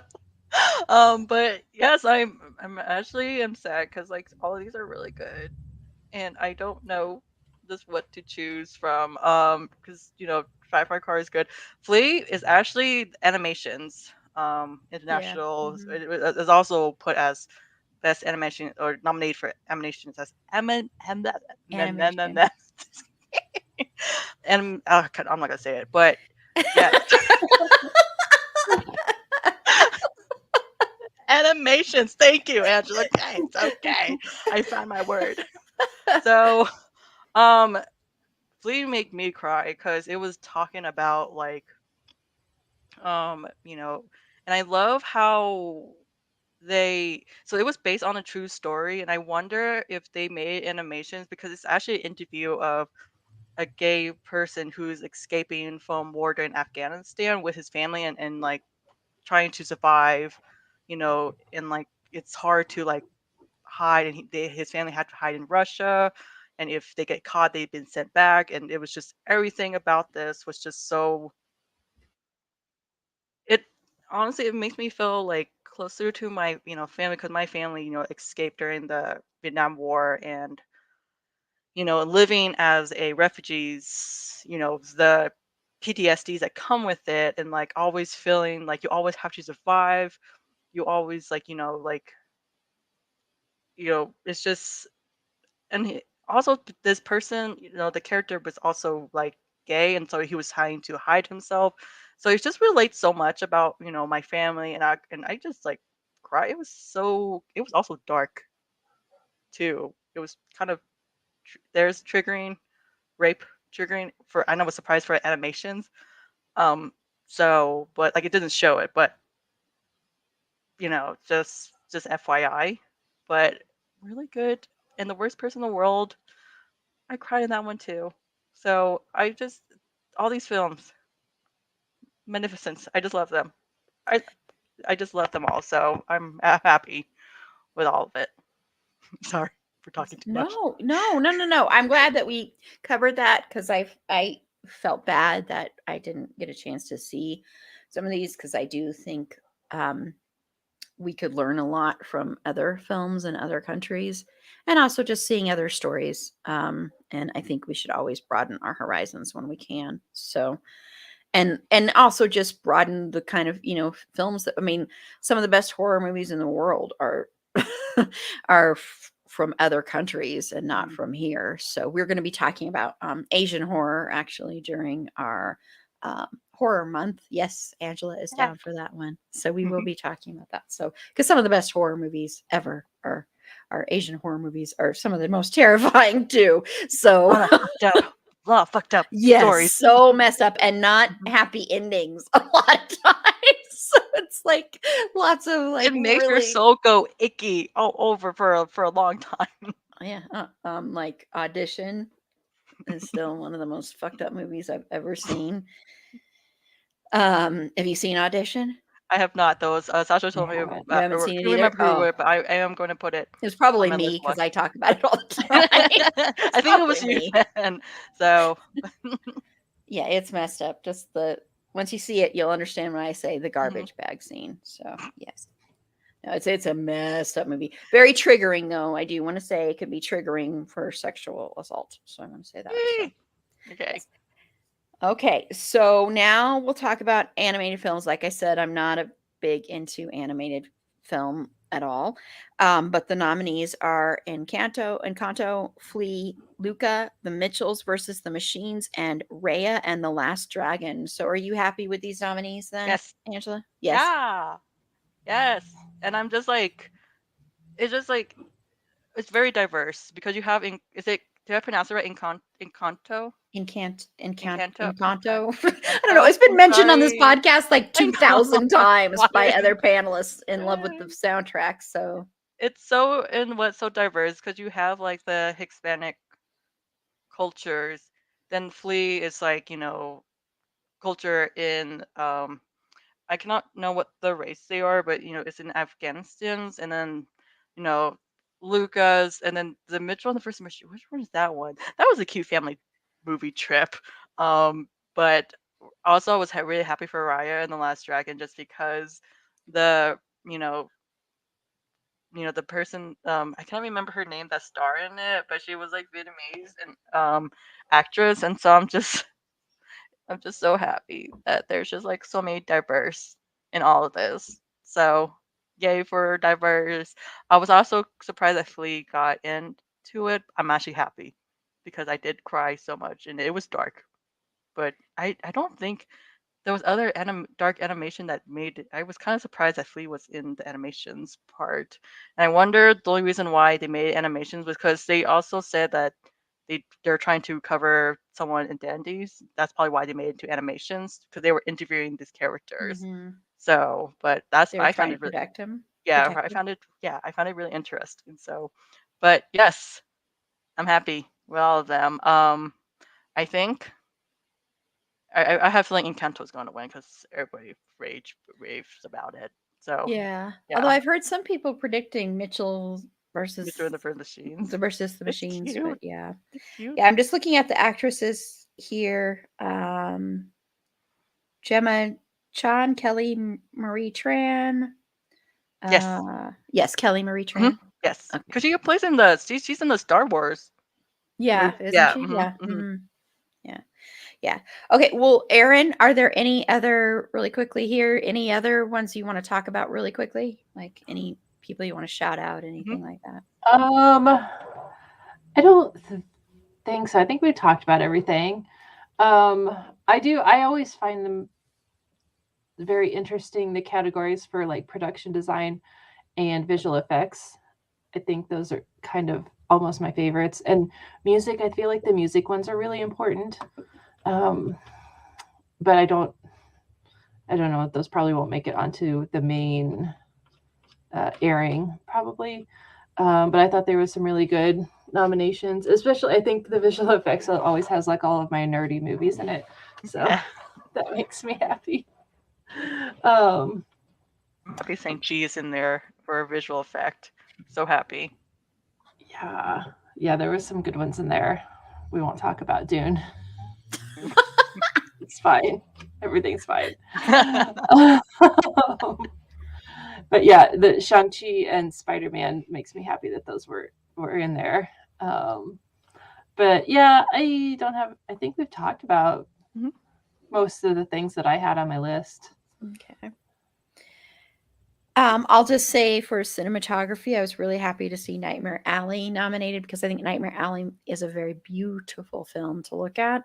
but yes, I'm actually am sad because like all of these are really good, and I don't know just what to choose from. Because Drive My Car is good. Flea is actually animations. Yeah. International Mhm. is also put as best animation or nominated for animations as Animation. and I'm not gonna say it, but yes, animations. Thank you, Angela. Okay, it's okay. I found my word. So, um, Flea make me cry because it was talking about like, and I love how so it was based on a true story, and I wonder if they made animations because it's actually an interview of a gay person who's escaping from war during Afghanistan with his family, and like trying to survive, and like it's hard to like hide, and his family had to hide in Russia, and if they get caught, they've been sent back, and it was just everything about this was just so it honestly it makes me feel like closer to my family because my family escaped during the Vietnam War, and living as a refugees, the PTSDs that come with it, and like always feeling like you always have to survive, you always like it's just and also this person, the character was also like gay, and so he was trying to hide himself. So it just relates so much about my family, and I just like cry. It was also dark too. It was kind of there's triggering rape triggering for I know was surprised for animations. Um, so but like it didn't show it, but just FYI. But really good. And the worst person in the world, I cried in that one too. So all these films, magnificent. I just love them. I I just love them all. So I'm happy with all of it. Sorry for talking too much. No, no, no, no, no. I'm glad that we covered that because I felt bad that I didn't get a chance to see some of these because I do think um, we could learn a lot from other films in other countries and also just seeing other stories. And I think we should always broaden our horizons when we can. So and also just broaden the kind of films that I mean some of the best horror movies in the world are from other countries and not Mhm. from here. So we're going to be talking about Asian horror actually during our horror month. Yes, Angela is Yeah. down for that one. So we will be talking about that. So because some of the best horror movies ever are Asian horror movies are some of the most terrifying too. A So lot of fucked up yes, stories. so messed up and not Mhm. happy endings a lot of times. So it's like lots of like It makes your really soul go icky all over for a long time. yeah, like Audition is still one of the most fucked up movies I've ever seen. Have you seen Audition? I have not though. Sasha I told me haven't. You haven't or seen it couldn't either? remember who Oh, it, but I am going to put it it was on probably my list me to watch. because I talk about it all the time. It's I think it probably was you me. then. So Yeah, it's messed up. Just the once you see it, you'll understand when I say the mhm. garbage bag scene. So yes. No, it's a messed up movie. Very triggering though. I do want to say it could be triggering for sexual assault. So I'm going to say that. So Yay. Okay. yes. Okay, so now we'll talk about animated films. Like I said, I'm not a big into animated film. at all. But the nominees are Encanto, Flea, Luca, The Mitchells versus the Machines, and Raya and the Last Dragon. So are you happy with these nominees then, Yes. Angela? Yes. Yeah. Yes. And I'm just like, it's just like, it's very diverse because you have, did I pronounce it right? Encanto? Encanto. Encanto? I don't know. It's been I'm mentioned on this sorry. podcast like I know. 2,000 times by other Why? panelists in love with the soundtrack. So It's so, and what's so diverse because you have like the Hispanic cultures, then Flea is like, culture in, I cannot know what the race they are, but it's in Afghanistan's, and then you know Lucas, and then the Mitchell and the First Mission. Which one is that one? That was a cute family movie trip. But also I was really happy for Raya and the Last Dragon just because the you know the person, I can't remember her name that star in it, but she was like Vietnamese and actress, and so I'm just so happy that there's just like so many diverse in all of this. So yay for diverse. I was also surprised that Flea got into it. I'm actually happy because I did cry so much and it was dark. But I don't think there was other dark animation that made it. I was kind of surprised that Flea was in the animations part. And I wonder the only reason why they made animations was because they also said that they're trying to cover someone in dandies. That's probably why they made it into animations because they were interviewing these characters. So, but they were I trying found to it really, protect him. yeah, Protect him. I found it really interesting. So, but yes, I'm happy with all of them. I think I have a feeling Encanto's going to win because everybody raves about it. So Yeah. Although yeah, I've heard some people predicting Mitchell versus Mr. and the Fur Machines. the It's Machines, cute. but yeah. It's cute. Yeah, I'm just looking at the actresses here. Gemma Chan, Kelly Marie Tran. Yes. Yes, Kelly Marie Hmm. Tran. Yes. Okay. Because she plays in she's in the Star Wars. Yeah, isn't Yeah. she? Hmm. Yeah. Hmm. Yeah. Yeah. Okay. Well, Erin, are there any other, really quickly here, any other ones you want to talk about really quickly? Like any people you want to shout out, anything like that? I don't think so. I think we talked about everything. I always find them very interesting, the categories for like production design and visual effects. I think those are kind of almost my favorites. And music, I feel like the music ones are really important. But I don't know. Those probably won't make it onto the main airing, probably. But I thought there was some really good nominations. Especially, I think the visual effects always has like all of my nerdy movies in it, so Yeah. that makes me happy. Um, Happy St. G is in there for a visual effect. So happy. yeah, there was some good ones in there. We won't talk about Dune. It's fine. Everything's fine. But yeah, the Shang-Chi and Spider-Man makes me happy that those were in there. But yeah, I think we've talked about most of the things that I had on my list. Okay. I'll just say for cinematography, I was really happy to see Nightmare Alley nominated because I think Nightmare Alley is a very beautiful film to look at,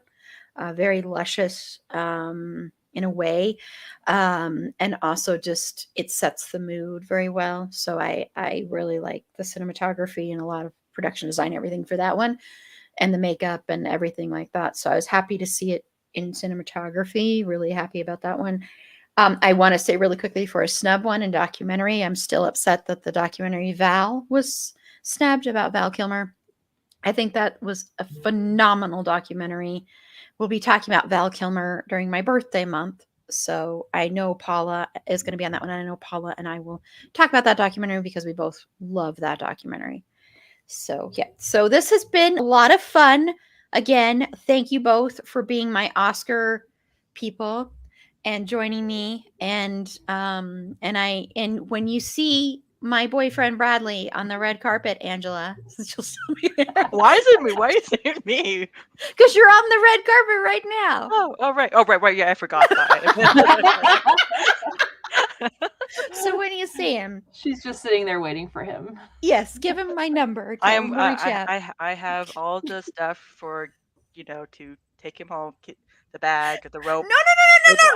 very luscious in a way, and also just it sets the mood very well. So I really like the cinematography and a lot of production design, everything for that one, and the makeup and everything like that. So I was happy to see it in cinematography. Really happy about that one. I want to say really quickly for a snub one in documentary, I'm still upset that the documentary Val was snubbed about Val Kilmer. I think that was a phenomenal documentary. We'll be talking about Val Kilmer during my birthday month. So I know Paula is going to be on that one. And I know Paula and I will talk about that documentary because we both love that documentary. So, yeah. So this has been a lot of fun. Again, thank you both for being my Oscar people and joining me. And when you see my boyfriend Bradley on the red carpet, Angela, since you'll still be there. Why is it me? Why is it me? Because you're on the red carpet right now. Oh, right. Oh, right. Yeah, I forgot that. So when you see him, She's just sitting there waiting for him. yes, give him my number. I Tell am him to reach out. I have all the stuff for to take him home, the bag, the rope. No.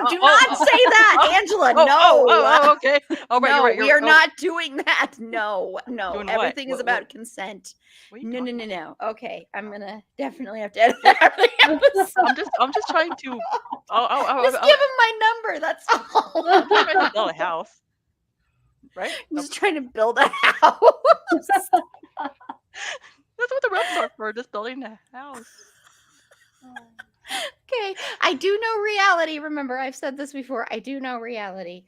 Do Oh, not say that, Angela. No. Okay. Oh, right, No, you're right. we are not doing that. No. Doing what? Everything is What- about what- consent. What are you No. talking about? Okay, I'm gonna definitely have to edit that out of the episode. I'm just trying to. Just give him my number. That's all. I'm trying to build a house, right? I'm just trying to build a house. That's what the ropes are for, just building a house. Okay, I do know reality. Remember, I've said this before. I do know reality.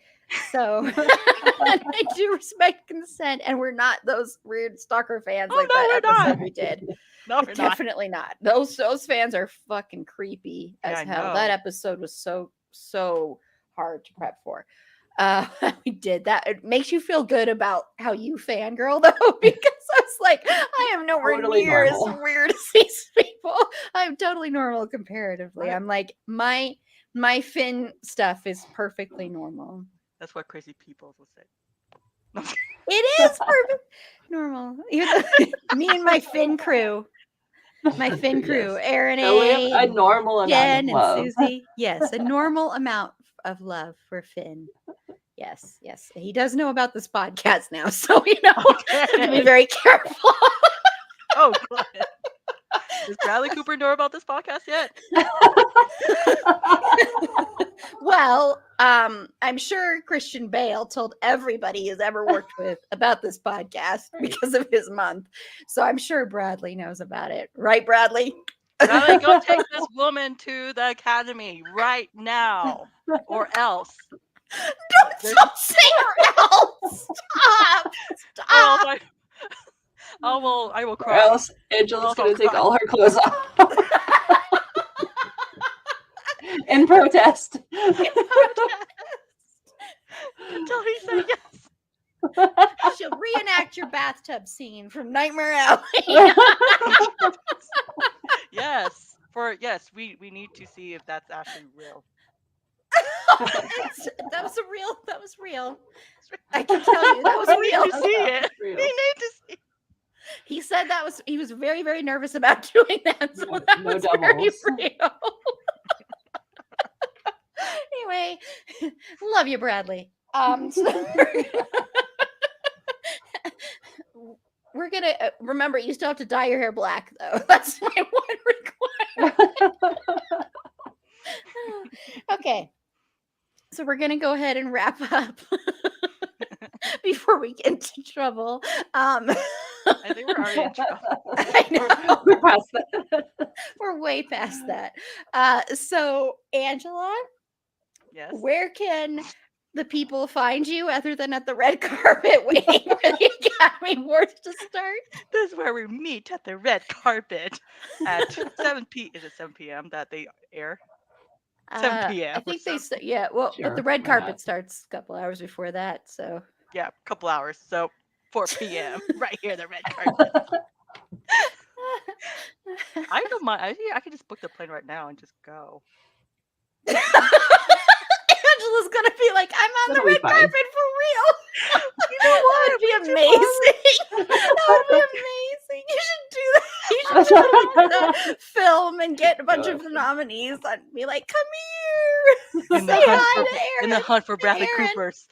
So I do respect consent, and we're not those weird stalker fans like no, that we're not. episode we did. No, we're not. Definitely not. Those fans are fucking creepy as Yeah, I hell. know. That episode was so hard to prep for. We did that. It makes you feel good about how you fangirl though, because I was like, I am nowhere Totally near normal. as weird as these people. I'm totally normal comparatively. Right. I'm like my Finn stuff is perfectly normal. That's what crazy people will say. It is perfect normal. Me and my Finn crew. My Finn crew, Yes. Aaron So we have A. a normal amount Jen of love. and Susie. Yes, a normal amount of love for Finn. Yes. He does know about this podcast now, so have to be very careful. Oh, God. Does Bradley Cooper know about this podcast yet? Well, I'm sure Christian Bale told everybody he's ever worked with about this podcast because of his month. So I'm sure Bradley knows about it. Right, Bradley? Bradley, go take this woman to the academy right now, or else. Don't say her else. Stop. I will Or cry. else Angela's Else going I'll to take cry. all her clothes off. In protest. Until he said yes. She'll reenact your bathtub scene from Nightmare Alley. Yes. We need to see if that's actually real. That was real. I can tell you that was We real. need to see it. Real. We need to see. He said he was very, very nervous about doing that. So that No was very doubles. real. Anyway, love you, Bradley. So we're gonna remember you still have to dye your hair black though. That's my one request. Okay. So we're gonna go ahead and wrap up before we get into trouble. I think we're already in trouble. I know. We're past that. We're way past that. So Angela, Yes. where can the people find you other than at the red carpet waiting for the Academy Awards to start? This is where we meet at the red carpet at 7 p.m. that they air. 7 p.m. I think or they something. but the Sure, red why carpet not? starts a couple hours before that. So Yeah, a couple hours. So 4 p.m. right here, the red carpet. I don't mind. I think I could just book the plane right now and just go. Angela's gonna be like, I'm on the That'll be red fine. carpet for real. You know what? That would be amazing. That would be amazing. You should do that. You should do the film and get a bunch of the nominees and be like, come here. In Say the hunt hi for, to Aaron. in the hunt for Bradley Aaron. Coopers.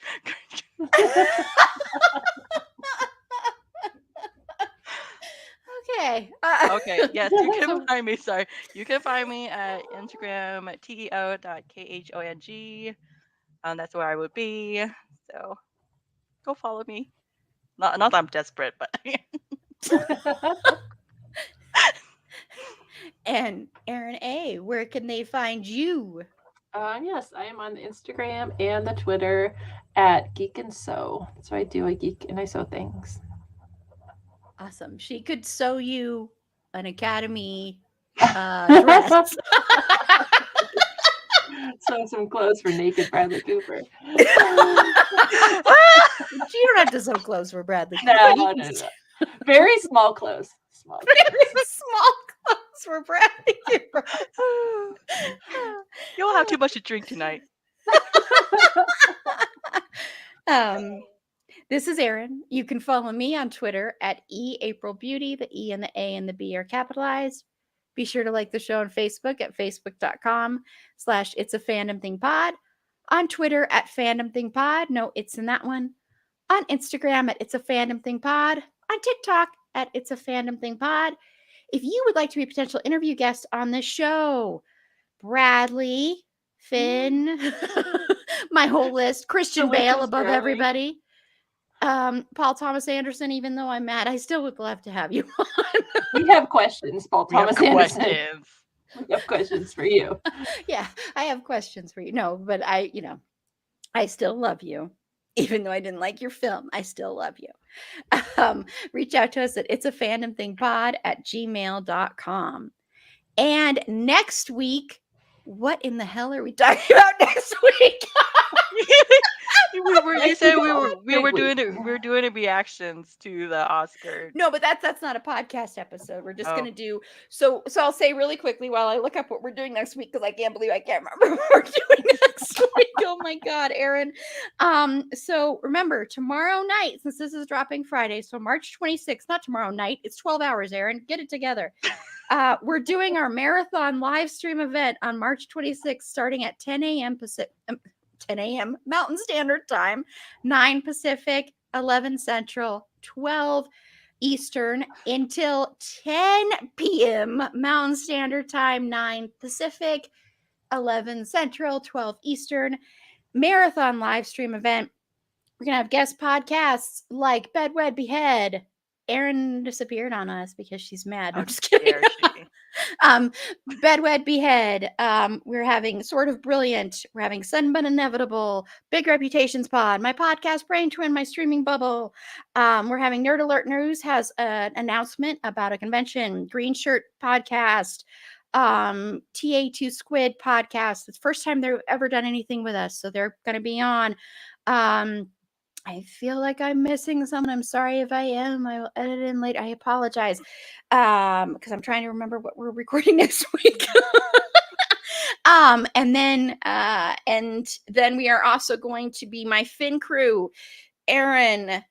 Okay. Okay, yes, you can find me. Sorry, you can find me at Instagram teo.khong. That's where I would be. So go follow me. Not that I'm desperate, but And Aaron A., where can they find you? Yes, I am on the Instagram and the Twitter at Geek and Sew. So I geek and I sew things. Awesome. She could sew you an Academy dress. Sew some clothes for naked Bradley Cooper. You don't have to sew clothes for Bradley. No, Cooper. You no, can no. Very small clothes. Small clothes. very small clothes for Bradley Cooper. you'll have too much to drink tonight. This is Erin. You can follow me on Twitter at eAprilBeauty. The E and the A and the B are capitalized. Be sure to like the show on Facebook at facebook.com/itsafandom_thing_pod. On Twitter at fandomthingpod. No, it's in that one. On Instagram at itsafandom_thing_pod. On TikTok at itsafandom_thing_pod. If you would like to be a potential interview guest on this show, Bradley, Finn, my whole list, Christian list Bale is above growing. everybody, Paul Thomas Anderson, even though I'm mad, I still would love to have you on. We have questions, Paul We have Thomas Anderson. questions. We have questions for you. Yeah, I have questions for you. No, but I still love you. Even though I didn't like your film, I still love you. Reach out to us at itsafandom_thing_pod@gmail.com. And next week, what in the hell are we talking about next week? You said we were Big doing the reactions to the Oscars. No, but that's not a podcast episode. We're just Oh. gonna do so I'll say really quickly while I look up what we're doing next week, because I can't believe I can't remember what we're doing next week. Oh my god, Erin. So remember, tomorrow night, since this is dropping Friday, so March 26th, not tomorrow night, it's 12 hours, Erin. Get it together. We're doing our marathon live stream event on March 26th, starting at 10 a.m. Pacific. 10 a.m. Mountain Standard Time, 9 Pacific, 11 Central, 12 Eastern, until 10 p.m. Mountain Standard Time, 9 Pacific, 11 Central, 12 Eastern. Marathon live stream event. We're going to have guest podcasts like Bedwed Behead. Erin disappeared on us because she's mad. No, I'm just kidding. There she. Bedwed Behead. We're having Sort of Brilliant. We're having Sudden but Inevitable. Big Reputations Pod. My podcast Brain Twin. My streaming bubble. We're having Nerd Alert News has an announcement about a convention. Green Shirt Podcast. TA2 Squid Podcast. It's the first time they've ever done anything with us, so they're going to be on. I feel like I'm missing someone. I'm sorry if I am. I will edit in later. I apologize. Because I'm trying to remember what we're recording next week. And then we are also going to be my Finn crew, Erin,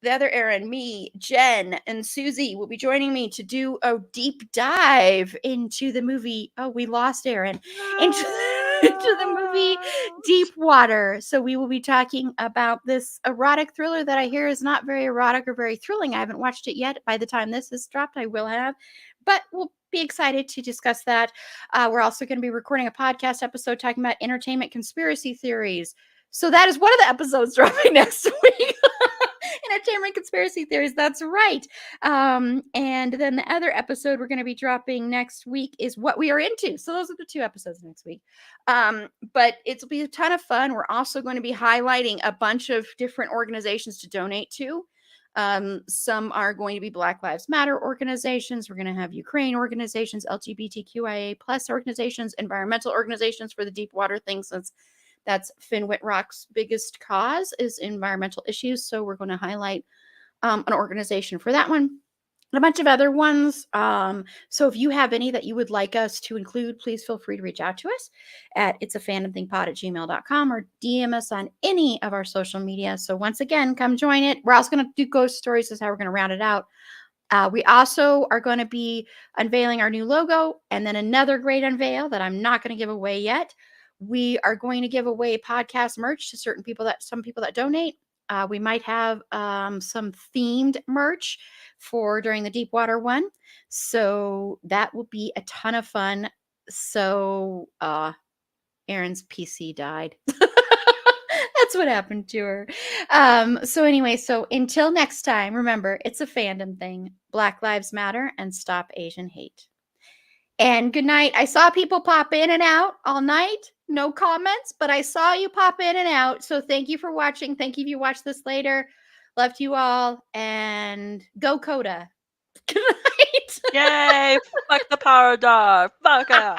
the other Erin, me, Jen, and Susie will be joining me to do a deep dive into the movie. Oh, we lost Erin. Into the movie Deep Water. So we will be talking about this erotic thriller that I hear is not very erotic or very thrilling. I haven't watched it yet. By the time this is dropped, I will have. But we'll be excited to discuss that. We're also going to be recording a podcast episode talking about entertainment conspiracy theories. So that is one of the episodes dropping next week. Entertainment conspiracy theories. That's right. And then the other episode we're going to be dropping next week is what we are into. So those are the 2 episodes next week. But it'll be a ton of fun. We're also going to be highlighting a bunch of different organizations to donate to. Some are going to be Black Lives Matter organizations. We're going to have Ukraine organizations, LGBTQIA plus organizations, environmental organizations for the deep water thing, since that's Finn Whitrock's biggest cause is environmental issues. So we're going to highlight an organization for that one. And a bunch of other ones. So if you have any that you would like us to include, please feel free to reach out to us at itsafandomthingpod@gmail.com or DM us on any of our social media. So once again, come join it. We're also going to do ghost stories. Is how we're going to round it out. We also are going to be unveiling our new logo, and then another great unveil that I'm not going to give away yet. We are going to give away podcast merch to some people that donate. We might have some themed merch for during the Deepwater one. So that will be a ton of fun. So Erin's PC died. That's what happened to her. So anyway, so until next time, remember, it's a fandom thing. Black Lives Matter and stop Asian hate. And good night. I saw people pop in and out all night. No comments, but I saw you pop in and out. So thank you for watching. Thank you if you watch this later. Love to you all. And go Coda. Good night. Yay! Fuck the power dog. Fuck up.